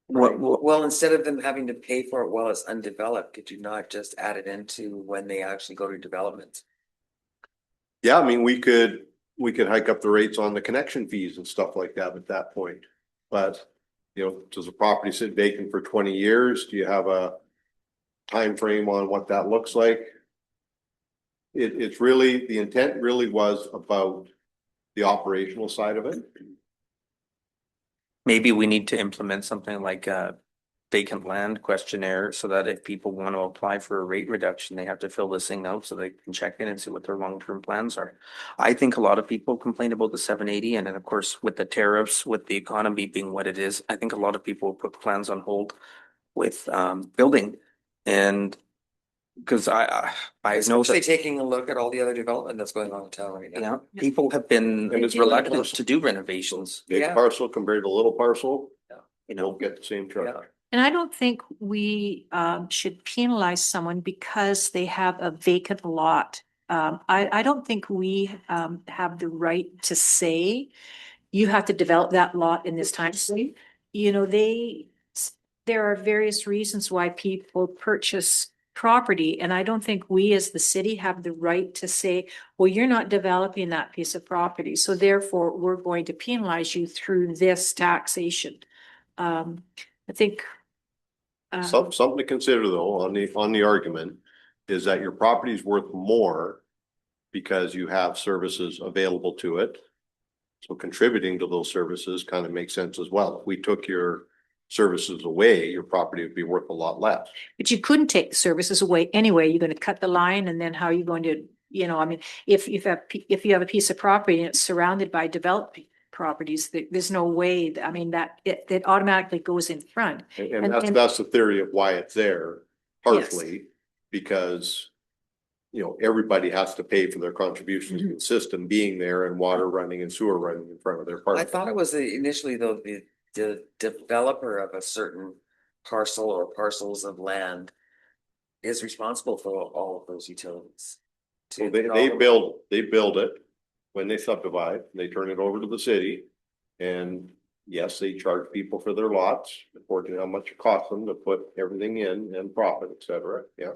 Well, instead of them having to pay for it while it's undeveloped, could you not just add it into when they actually go to development? Yeah, I mean, we could hike up the rates on the connection fees and stuff like that at that point. But, you know, does the property sit vacant for 20 years? Do you have a time frame on what that looks like? It's really, the intent really was about the operational side of it. Maybe we need to implement something like a vacant land questionnaire so that if people want to apply for a rate reduction, they have to fill this thing out so they can check in and see what their long-term plans are. I think a lot of people complain about the 780, and then of course with the tariffs, with the economy being what it is, I think a lot of people will put plans on hold with building. And because I know Especially that, taking a look at all the other development that's going on in town right now. yeah, people have been And it's reluctant to do renovations, Big Yeah. parcel compared to little parcel, you don't know. get the same charge. Yeah. And I don't think we should penalize someone because they have a vacant lot. I don't think we have the right to say you have to develop that lot in this time frame. You know, there are various reasons why people purchase property, and I don't think we as the city have the right to say, well, you're not developing that piece of property, so therefore we're going to penalize you through this taxation. I think Something to consider though, on the argument, is that your property is worth more because you have services available to it. So contributing to those services kind of makes sense as well. If we took your services away, your property would be worth a lot less. But you couldn't take the services away anyway. You're gonna cut the line, and then how are you going to, you know, I mean, if you have a piece of property and it's surrounded by developed properties, there's no way, I mean, that it automatically goes in front. And And- that's the theory of why it's there, partially, because you know, everybody has to pay for their contributions to the system being there, and water running and sewer running in front of their I apartment. thought it was initially though, the developer of a certain parcel or parcels of land is responsible for all of those utilities. So they build it when they subdivide, they turn it over to the city. And yes, they charge people for their lots, according to how much it costs them to put everything in and profit, et cetera, yeah.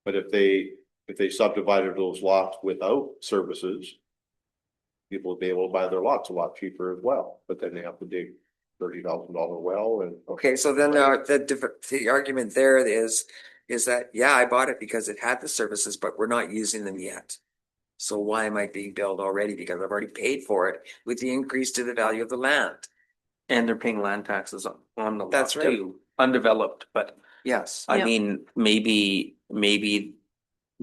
But if they subdivided those lots without services, people would be able to buy their lots a lot cheaper as well, but then they have to dig $30,000 well and. Okay, so then the argument there is that, yeah, I bought it because it had the services, but we're not using them yet. So why am I being billed already? Because I've already paid for it with the increase to the value of the land. And they're paying land taxes on the lot That's right. too, undeveloped, but Yes. I Yeah. mean, maybe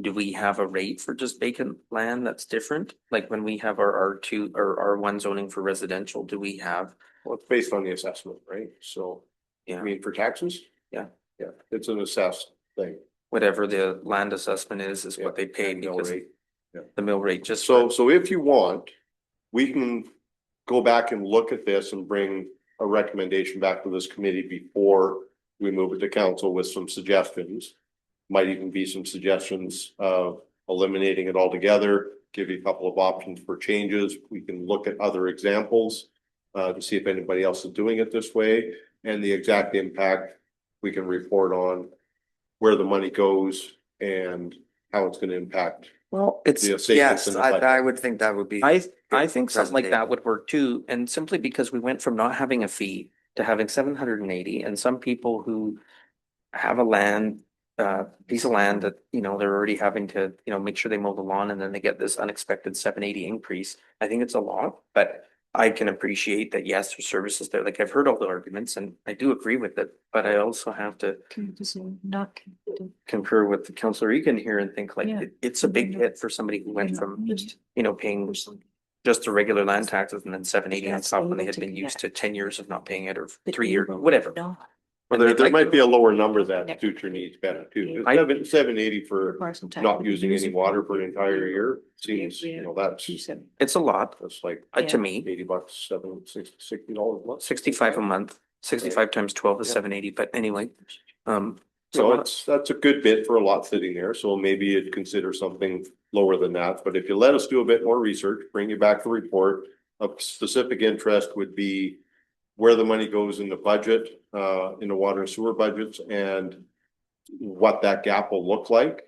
do we have a rate for just vacant land that's different? Like when we have our R2 or R1 zoning for residential, do we have? Well, it's based on the assessment, right? So, I Yeah, mean, for taxes? Yeah. Yeah, it's an assessed thing. whatever the land assessment is Yeah, what they pay and mill because rate. the mill rate just. So if you want, we can go back and look at this and bring a recommendation back to this committee before we move it to council with some suggestions. Might even be some suggestions of eliminating it altogether, give you a couple of options for changes. We can look at other examples to see if anybody else is doing it this way, and the exact impact we can report on where the money goes and how it's going to impact Well, it's, the savings Yes, in the budget. I would think that would be. I think something like presentation. that would work too, and simply because we went from not having a fee to having 780, and some people who have a piece of land that, you know, they're already having to, you know, make sure they mow the lawn, and then they get this unexpected 780 increase. I think it's a lot, but I can appreciate that, yes, there's services there. Like I've heard all the arguments and I do agree with it, but I also have to Not. concur with the Councilor Egan here and think like Yeah. it's a big hit for somebody who went from, you know, paying just the regular land taxes and then 780 on top when they had been used to 10 years of not paying it or 3 years, whatever. No. Well, there might be a lower number that suits your needs better too. I- 780 for not using any water for an entire year seems, you know, that's It's a lot, like to me. $80, $60 a month. 65 a month, 65 times 12 is 780, but anyway. So that's a good bit for a lot sitting there, so maybe you'd consider something lower than that, but if you let us do a bit more research, bring you back the report. Of specific interest would be where the money goes in the budget, in the water and sewer budgets, and what that gap will look like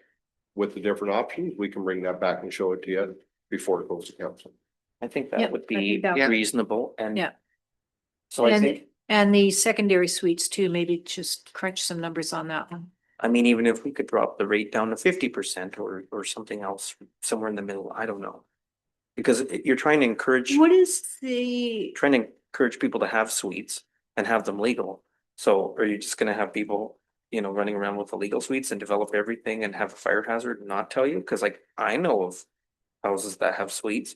with the different options. We can bring that back and show it to you before it goes to council. I think Yep, that would I be think that- Yeah. reasonable and. Yeah. So I And- think, And the secondary suites too, maybe just crunch some numbers on that one. I mean, even if we could drop the rate down to 50% or something else, somewhere in the middle, I don't know. Because you're trying to encourage. What is the, Trying to encourage people to have suites and have them legal. So are you just gonna have people, you know, running around with illegal suites and develop everything and have a fire hazard and not tell you? Cause like I know of houses that have suites.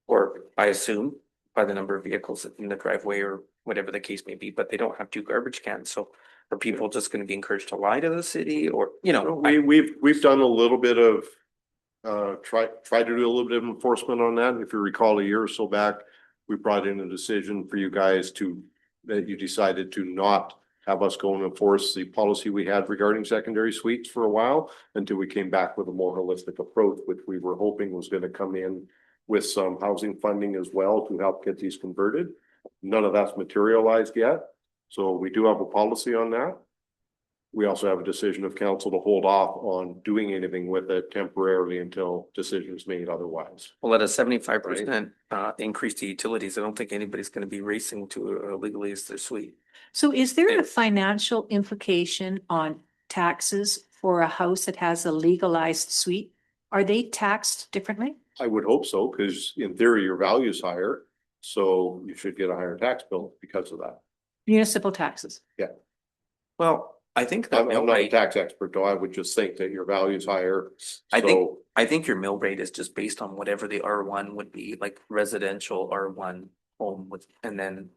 Or I assume by the number of vehicles in the driveway or whatever the case may be, but they don't have two garbage cans. So are people just gonna be encouraged to lie to the city or, you know? We've done a little bit of try to do a little bit of enforcement on that. If you recall, a year or so back, we brought in a decision for you guys that you decided to not have us go and enforce the policy we had regarding secondary suites for a while until we came back with a more holistic approach, which we were hoping was going to come in with some housing funding as well to help get these converted. None of that's materialized yet. So we do have a policy on that. We also have a decision of council to hold off on doing anything with it temporarily until decisions made otherwise. Well, at a 75% increase to utilities, I don't think anybody's gonna be racing to legalize their suite. so is there Yeah. a financial implication on taxes for a house that has a legalized suite? Are they taxed differently? I would hope so, because in theory, your value is higher, so you should get a higher tax bill because of that. Municipal taxes? Well, I think that I'm mill not a rate, tax expert, though. I would just think that your value is higher. I think your mill rate is just based on whatever the R1 would be, like residential R1 home with, and then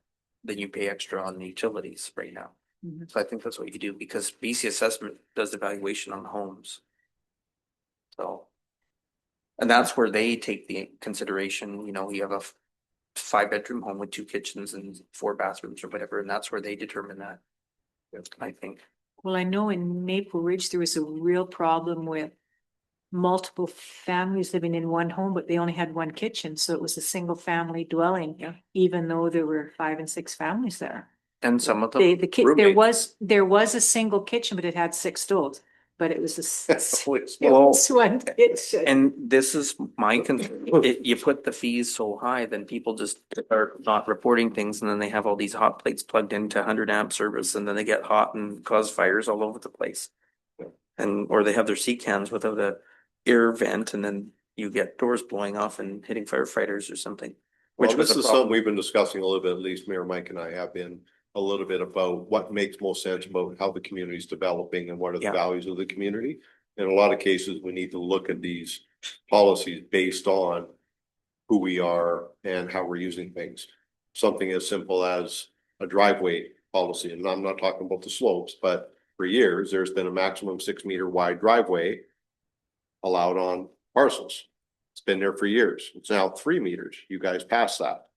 you pay extra on the utilities right now. Mhm. So I think that's what you do because BC assessment does the valuation on homes. So. And that's where they take the consideration, you know, you have a 5-bedroom home with 2 kitchens and 4 bathrooms or whatever, and that's where they determine that. I think. Well, I know in Maple Ridge, there was a real problem with multiple families living in one home, but they only had one kitchen, so it was a single family dwelling. Yeah. Even though there were 5 and 6 families there. And some of There roommates. was a single kitchen, but it had 6 stoves, but it was it Well, was one kitchen. and this is my concern, you put the fees so high, then people just are not reporting things and then they have all these hot plates plugged into 100 amp service and then they get hot and cause fires all over the place. And, or they have their sea cans without a air vent and then you get doors blowing off and hitting firefighters or something. Well, Which was this a is something problem. we've been discussing a little bit, at least Mayor Mike and I have been a little bit about what makes most sense about how the community is developing and what are the Yeah. values of the community. In a lot of cases, we need to look at these policies based on who we are and how we're using things. Something as simple as a driveway policy, and I'm not talking about the slopes, but for years, there's been a maximum 6-meter wide driveway allowed on parcels. It's been there for years. It's now 3 meters. You guys passed that,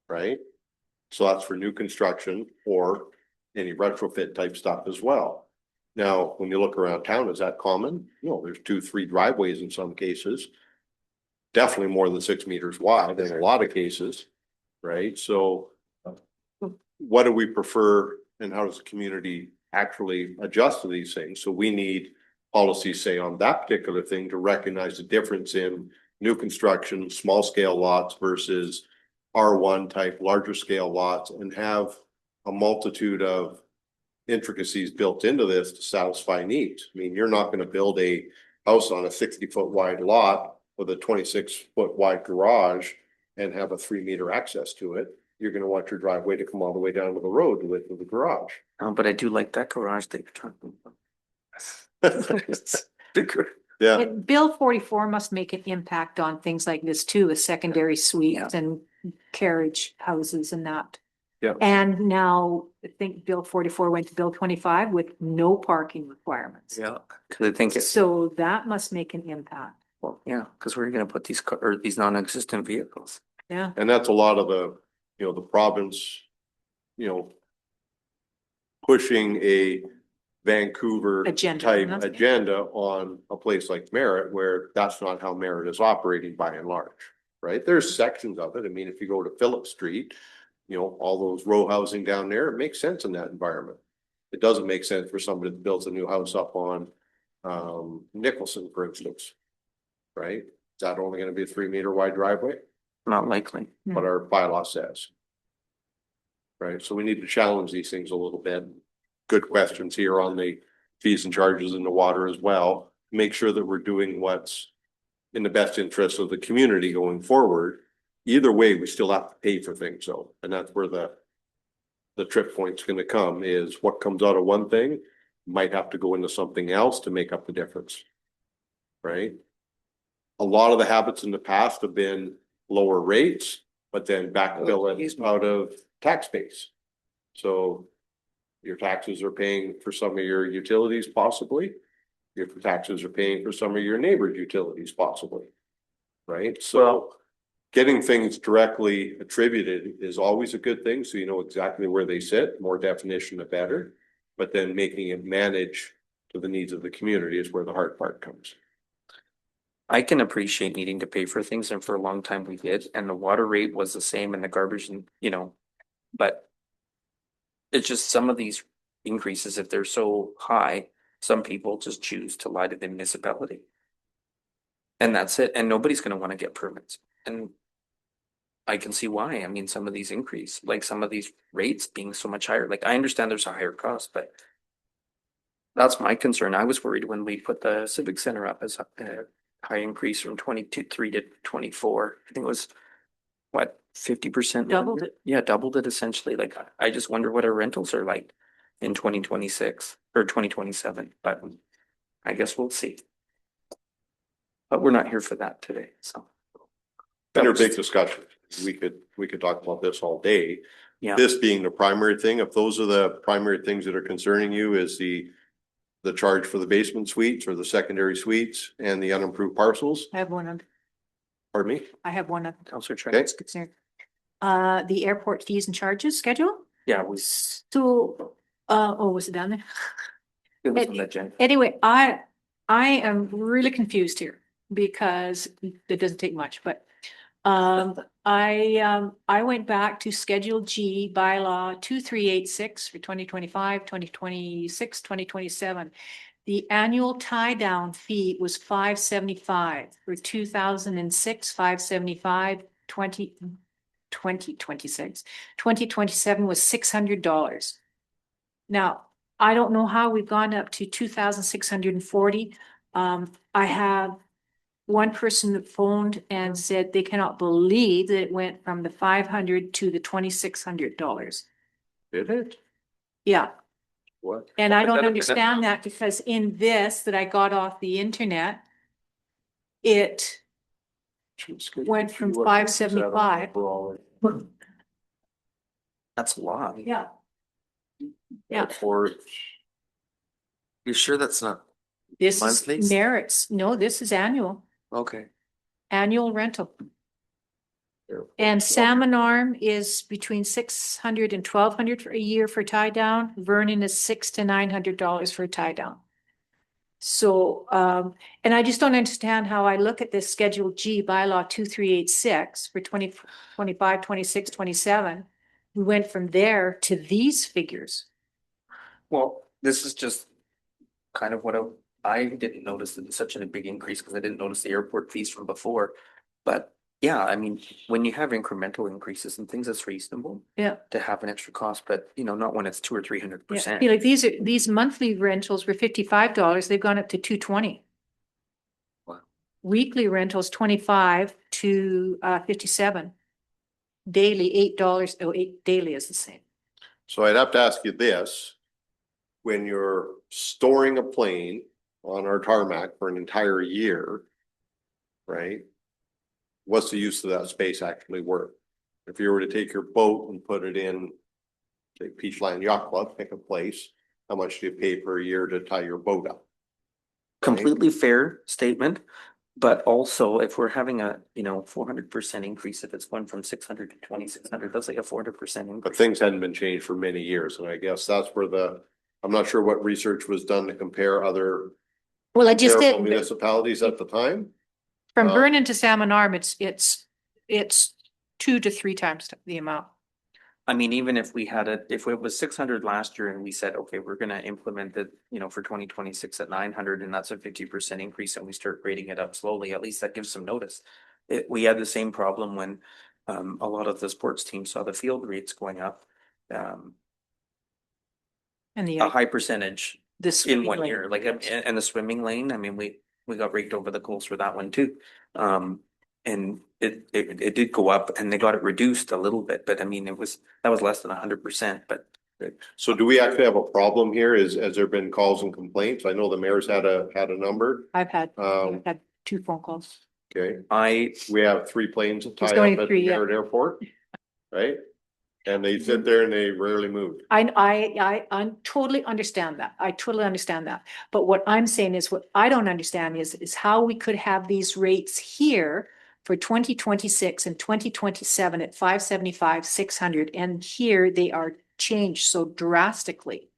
right? So that's for new construction or any retrofit type stuff as well. Now, when you look around town, is that common? No, there's 2, 3 driveways in some cases. Definitely more than 6 meters wide in a lot of cases, right? So what do we prefer and how does the community actually adjust to these things? So we need policies, say, on that particular thing to recognize the difference in new construction, small scale lots versus R1 type larger scale lots, and have a multitude of intricacies built into this to satisfy needs. I mean, you're not going to build a house on a 60-foot wide lot with a 26-foot wide garage and have a 3 meter access to it, you're gonna want your driveway to come all the way down to the road to width of the garage. But I do like that garage that you're talking about. It's bigger. Yeah, And Bill 44 must make an impact on things like this too, with secondary suites and carriage houses and that. Yeah. And now I think Bill 44 went to Bill 25 with no parking requirements. Yeah, cause I think it's, So that must make an impact. well, yeah, cause we're gonna put these, or these non-existent vehicles. Yeah. and that's a lot of the, you know, the province, you know, pushing a Vancouver Agenda, type uh-huh. agenda on a place like Merritt, where that's not how Merritt is operating by and large, right? There's sections of it. I mean, if you go to Phillip Street, you know, all those row housing down there, it makes sense in that environment. It doesn't make sense for somebody that builds a new house up on Nicholson, for instance. Right? Is that only gonna be a 3 meter wide driveway? Not likely. What our bylaw says. Right, so we need to challenge these things a little bit. Good questions here on the fees and charges in the water as well. Make sure that we're doing what's in the best interest of the community going forward. Either way, we still have to pay for things though, and that's where the trip point's gonna come, is what comes out of one thing might have to go into something else to make up the difference. Right? A lot of the habits in the past have been lower rates, but then backfill it out of tax base. So your taxes are paying for some of your utilities possibly. Your taxes are paying for some of your neighbor's utilities possibly. Right? So getting things directly attributed is always a good thing. So you know exactly where they sit, more definition, the better. But then making it manage to the needs of the community is where the hard part comes. I can appreciate needing to pay for things, and for a long time we did, and the water rate was the same and the garbage and, you know, but it's just some of these increases, if they're so high, some people just choose to lie to the municipality. And that's it, and nobody's gonna wanna get permits, and I can see why. I mean, some of these increase, like some of these rates being so much higher, like I understand there's a higher cost, but that's my concern. I was worried when we put the civic center up as a high increase from 22.3 to 24. I think it was what, 50%? Doubled it. Yeah, doubled it essentially. Like I just wonder what our rentals are like in 2026 or 2027, but I guess we'll see. But we're not here for that today, so. And a big discussion. We could talk about this all day. Yeah. This being the primary thing, if those are the primary things that are concerning you, is the charge for the basement suites or the secondary suites and the unimproved parcels. I have one of, Pardon me? I have one of Counselor Trent. Okay. concern. The airport fees and charges schedule. Yeah, we, So, was it down there? it was on the agenda. Anyway, I am really confused here because it doesn't take much, but I went back to Schedule G bylaw 2386 for 2025, 2026, 2027. The annual tie down fee was $575 for 2006, $575, 2026. 2027 was $600. Now, I don't know how we've gone up to 2,640. I have one person that phoned and said they cannot believe that it went from the $500 to the $2,600. Did it? Yeah, What? and I don't understand that because in this that I got off the internet, it went from 575. That's a lot. Yeah. Yeah, Or You sure that's not? this Monthly? is merits. No, this is annual rental. And Salmon Arm is between 600 and 1,200 for a year for tie down. Vernon is $600 to $900 for a tie down. So, and I just don't understand how I look at this Schedule G bylaw 2386 for 2025, 26, 27. We went from there to these figures. Well, this is just kind of what I didn't notice that it's such a big increase because I didn't notice the airport fees from before. But yeah, I mean, when you have incremental increases and things, that's reasonable Yeah. to have an extra cost, but you know, not when it's 200 or 300%. Yeah, like these monthly rentals were $55. They've gone up to $220. Wow. Weekly rentals 25 to 57. daily, $8, oh, daily is the same. So I'd have to ask you this. When you're storing a plane on our tarmac for an entire year, right? What's the use of that space actually worth? If you were to take your boat and put it in, say, Peachland Yacht Club, pick a place, how much do you pay per year to tie your boat up? Completely fair statement, but also if we're having a, 400% increase, if it's going from 600 to 2,600, that's like a 400% But increase. things hadn't been changed for many years, and I guess that's where I'm not sure what research was done to compare other Well, I just comparable did, municipalities at the time. from uh, Vernon to Salmon Arm, it's 2 to 3 times the amount. I mean, even if we had if it was 600 last year and we said, okay, we're gonna implement it, for 2026 at 900, and that's a 50% increase, and we start rating it up slowly, at least that gives some notice. We had the same problem when a lot of the sports teams saw the field rates going up, And a high percentage in swimming one lane. year, like, and the swimming lane, I mean, we got raked over the coals for that one too. And it did go up and they got it reduced a little bit, but I mean, that was less than 100%, but. So do we actually have a problem here? Has there been calls and complaints? I know the mayor's had a number. I've had 2 phone calls. Okay, I, we have 3 planes that tie There's only up at 3, the yeah. Merritt Airport, right? And they sit there and they rarely move. I totally understand that. I totally understand that. But what I'm saying is, what I don't understand is how we could have these rates here for 2026 and 2027 at 575, 600, and here they are changed so drastically.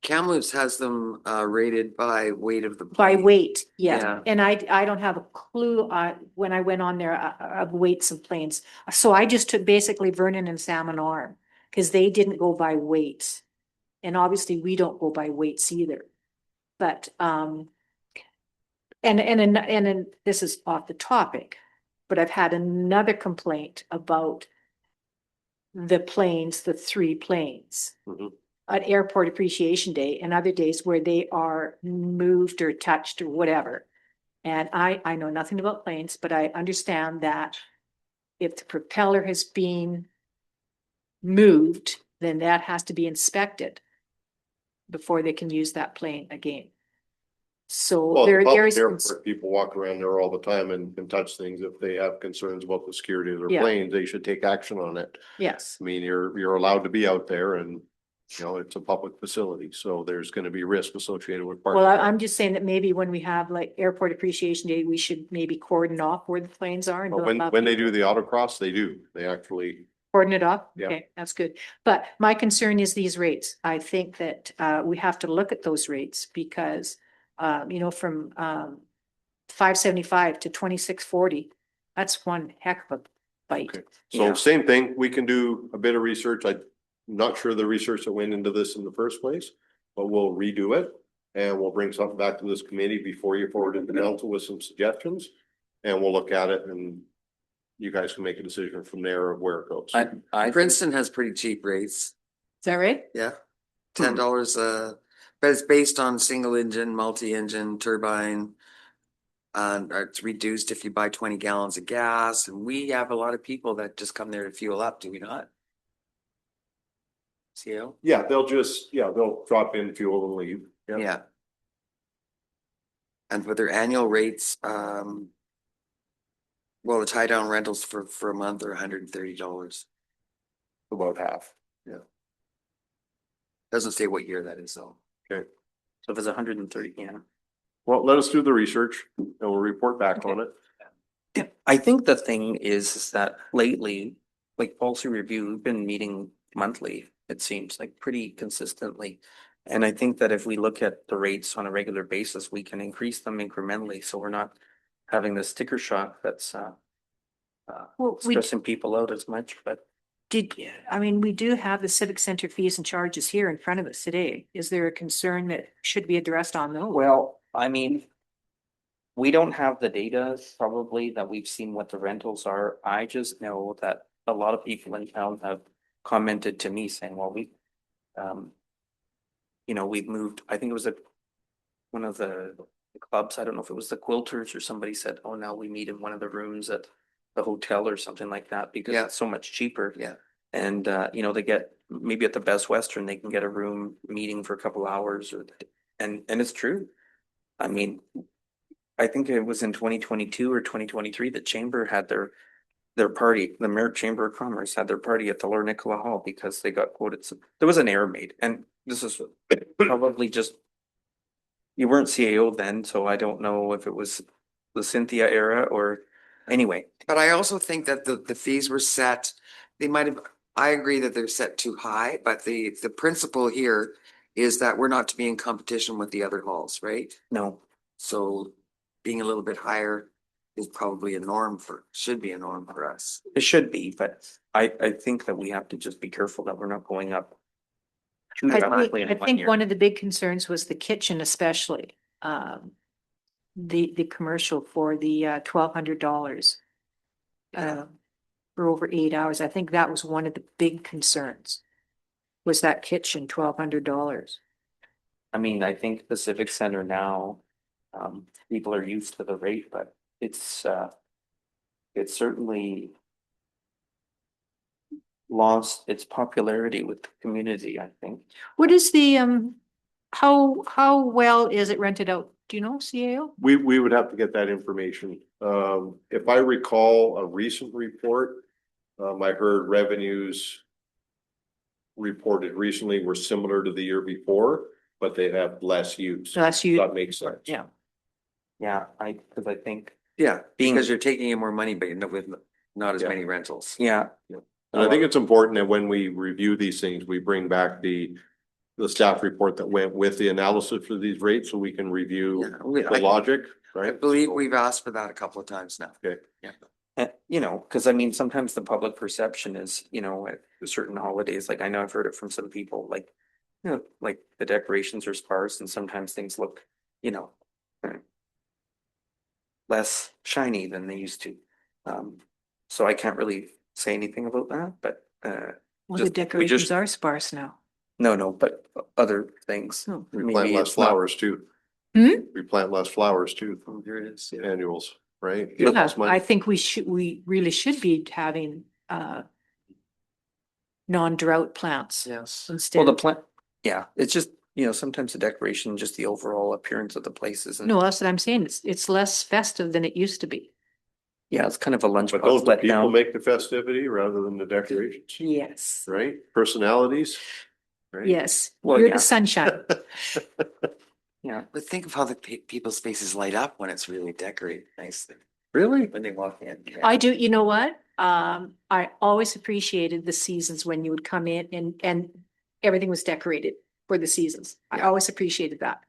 Kamloops has them rated by weight of the By plane. weight, yes. Yeah. And I don't have a clue when I went on there of weights of planes. So I just took basically Vernon and Salmon Arm because they didn't go by weight. And obviously we don't go by weights either. But and this is off the topic, but I've had another complaint about the planes, the 3 planes. Mhm. At Airport Appreciation Day and other days where they are moved or touched or whatever. And I know nothing about planes, but I understand that if the propeller has been moved, then that has to be inspected before they can use that plane again. So Well, the there public is, airport, people walk around there all the time and can touch things. If they have concerns about the security of their Yeah. planes, they should take action on it. yes. I mean, you're allowed to be out there and, it's a public facility, so there's gonna be risk associated with parking. Well, I'm just saying that maybe when we have like Airport Appreciation Day, we should maybe cordon off where the planes are. And But don't allow when they people- do the autocross, they do. They actually, Cordon it off? Yeah. Okay, that's good. But my concern is these rates. I think that we have to look at those rates because from 575 to 2640, that's one heck of a bite. okay. So Yeah. same thing, we can do a bit of research. I'm not sure the research that went into this in the first place, but we'll redo it. And we'll bring something back to this committee before you forward it to council with some suggestions. And we'll look at it and you guys can make a decision from there of where it goes. I Princeton has pretty cheap rates. Is that right? Yeah. $10 but it's based on single engine, multi-engine, turbine. It's reduced if you buy 20 gallons of gas, and we have a lot of people that just come there to fuel up, do we not? CO? Yeah, they'll drop in fuel and leave. Yeah. And for their annual rates, well, the tie down rentals for a month are $130. About half. Doesn't say what year that is though. So if it's 130, yeah. Well, let us do the research and we'll report back on it. Yeah, I think the thing is that lately, like policy review, we've been meeting monthly, it seems like pretty consistently. And I think that if we look at the rates on a regular basis, we can increase them incrementally, so we're not having the sticker shock that's Well, stressing people out as much, but we do have the civic center fees and charges here in front of us today. Is there a concern that should be addressed on those? well, I mean, we don't have the data probably that we've seen what the rentals are. I just know that a lot of people in town have commented to me saying, well, we've moved, I think it was one of the clubs, I don't know if it was the Quilters or somebody said, oh, now we meet in one of the rooms at the hotel or something like that because Yeah. it's so much cheaper. Yeah. And, you know, they get, maybe at the Best Western, they can get a room meeting for a couple hours or, and it's true. I mean, I think it was in 2022 or 2023 that Chamber had their party, the Merritt Chamber of Commerce had their party at the Lord Nicola Hall because they got quoted. There was an error made, and this is probably just, you weren't CAO then, so I don't know if it was the Cynthia era or, anyway. But I also think that the fees were set, they might have, I agree that they're set too high, but the principle here is that we're not to be in competition with the other halls, right? No, So being a little bit higher is probably a norm should be a norm for us. it should be, but I think that we have to just be careful that we're not going up too dramatically in I one think year. one of the big concerns was the kitchen especially. The commercial for the $1,200. For over 8 hours. I think that was one of the big concerns. Was that kitchen $1,200? I mean, I think the Civic Center now, people are used to the rate, but it's certainly lost its popularity with the community, I think. What is the how well is it rented out? Do you know, CAO? We would have to get that information. If I recall a recent report, I heard revenues reported recently were similar to the year before, but they have less use. Less use. That makes sense. Yeah. Yeah, because I think, Yeah, Being- because you're taking in more money, but with not as Yeah. many rentals. yeah, And I think it's important that when we review these things, we bring back the staff report that went with the analysis for these rates, so we can review Yeah, the logic, I right? believe we've asked for that a couple of times now. Okay. you know, because I mean, sometimes the public perception is, you know, at certain holidays, like I know I've heard it from some people, like, you know, like the decorations are sparse and sometimes things look, you know, less shiny than they used to. So I can't really say anything about that, but Well, the Just- we decorations just- are sparse now. no, but other things. Oh. We plant Maybe less it's not- flowers too. Hmm? We plant less flowers too, Oh, there it is. annuals, right? Yeah, Less money. I think we really should be having non-drought plants Yes. instead. Well, the plant, yeah, it's just, you know, sometimes the decoration, just the overall appearance of the places and No, that's what I'm saying. It's less festive than it used to be. yeah, it's kind of a But lunchbox don't the let people down. make the festivity rather than the decorations, Yes. right? Personalities, right? Yes, Well, you're yeah. the sunshine. Yeah, But think of how the people's faces light up when it's really decorated nicely, Really? when they walk in. I do, you know what? I always appreciated the seasons when you would come in and everything was decorated for the seasons. I Yeah. always appreciated that.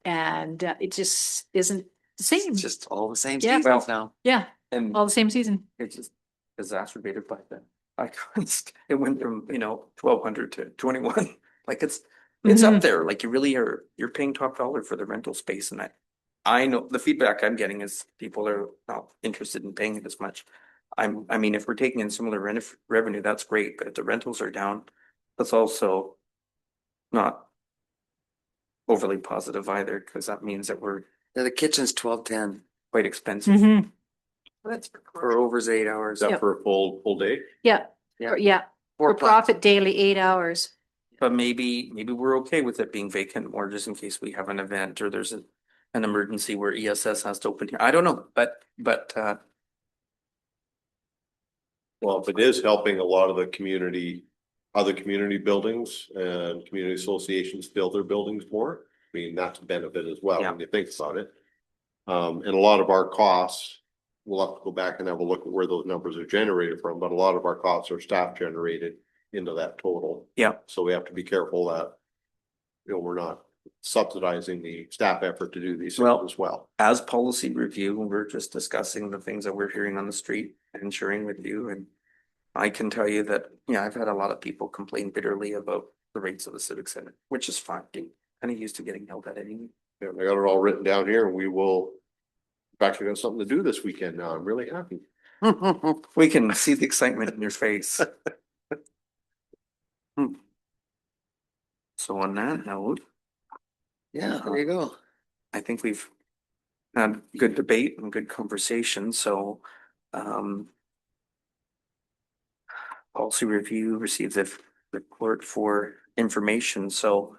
And it just isn't the same. It's just all the same Yeah. seasons now. Yeah, and all the same season. it's just exacerbated by the icons. It went from, you know, 1,200 to 21. Like it's Mhm. up there. Like you really are, you're paying top dollar for the rental space. And I know the feedback I'm getting is people are not interested in paying it as much. I mean, if we're taking in similar revenue, that's great, but if the rentals are down, that's also not overly positive either, because that means that we're Yeah, the kitchen's 12.10 quite expensive. Mhm. That's for for commercial. over 8 hours. Is that Yep. for a full day? Yeah, Yeah. yeah, For for profit daily, 8 hours. But maybe we're okay with it being vacant more just in case we have an event or there's an emergency where ESS has to open here. I don't know, but Well, if it is helping a lot of the community, other community buildings and community associations fill their buildings more, I mean, that's a benefit as well, Yeah. when you think about it. And a lot of our costs, we'll have to go back and have a look at where those numbers are generated from, but a lot of our costs are staff generated into that total. yeah, So we have to be careful that, you know, we're not subsidizing the staff effort to do these things Well- as well. as policy review, we're just discussing the things that we're hearing on the street and sharing with you. And I can tell you that, yeah, I've had a lot of people complain bitterly about the rates of the Civic Center, which is fine. Kind of used to getting yelled at anyway. Yeah, I got it all written down here and we will, in fact, I got something to do this weekend now. I'm really happy. We can see the excitement in your face. So on that note, Yeah, there you go. I think we've had good debate and good conversation, so Policy review receives a report for information, so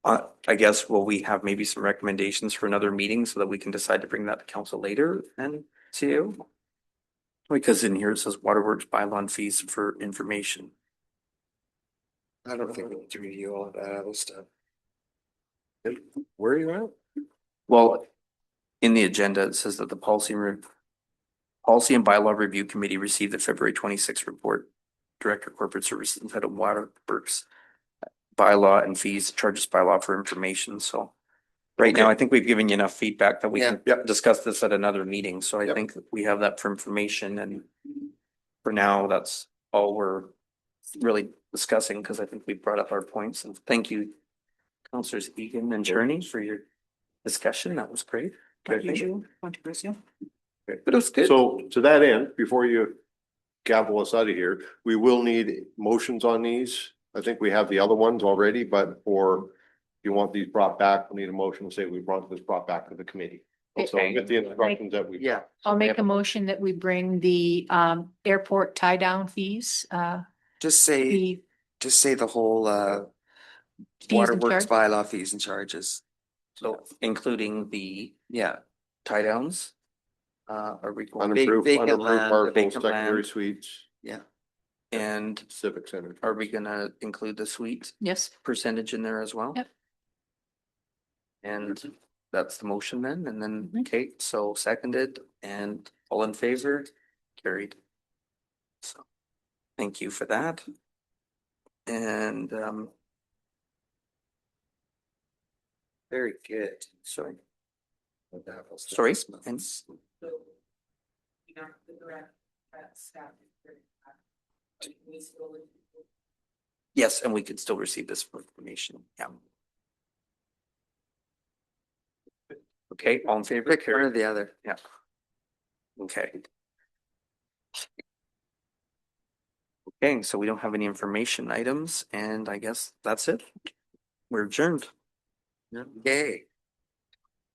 I guess will we have maybe some recommendations for another meeting so that we can decide to bring that to council later and see you? Because in here it says waterworks bylaw and fees for information. I don't think we need to review all of that other stuff. Where are you at? Well, in the agenda, it says that the policy and bylaw review committee received the February 26th report. Director Corporate Services entitled Waterworks bylaw and fees charges bylaw for information, so. Right now, Okay. I think we've given you enough feedback that we can Yep. discuss this at another meeting, so I Yep. think we have that for information, and for now, that's all we're really discussing, because I think we brought up our points, and thank you, Councilors Egan and Cherney, for your discussion. That was great. Okay. Unusual, controversial. But it was good. So to that end, before you gavel us out of here, we will need motions on these. I think we have the other ones already, but for if you want these brought back, we need a motion to say we brought this brought back to the committee. So Okay. with the instructions that we. Yeah. I'll make a motion that we bring the airport tie down fees, Just say, the the whole fees and waterworks charge. bylaw fees and charges. So including the Yeah, tie downs. Are we going, Unimproved, vacant unimproved land, parcels, vacant secondary land. suites, yeah. and civic center. are we gonna include the suite Yes, percentage in there as well? Yep. And that's the motion then, and then Mhm. Kate, so seconded and all in favor, carried. So, thank you for that. And Very good. sorry, That was sorry, this month. and yes, and we could still receive this information, yeah. Okay, all in favor? Pick one or Carried. the other. Yeah. Okay. Okay, so we don't have any information items, and I guess that's it. We're adjourned. Okay.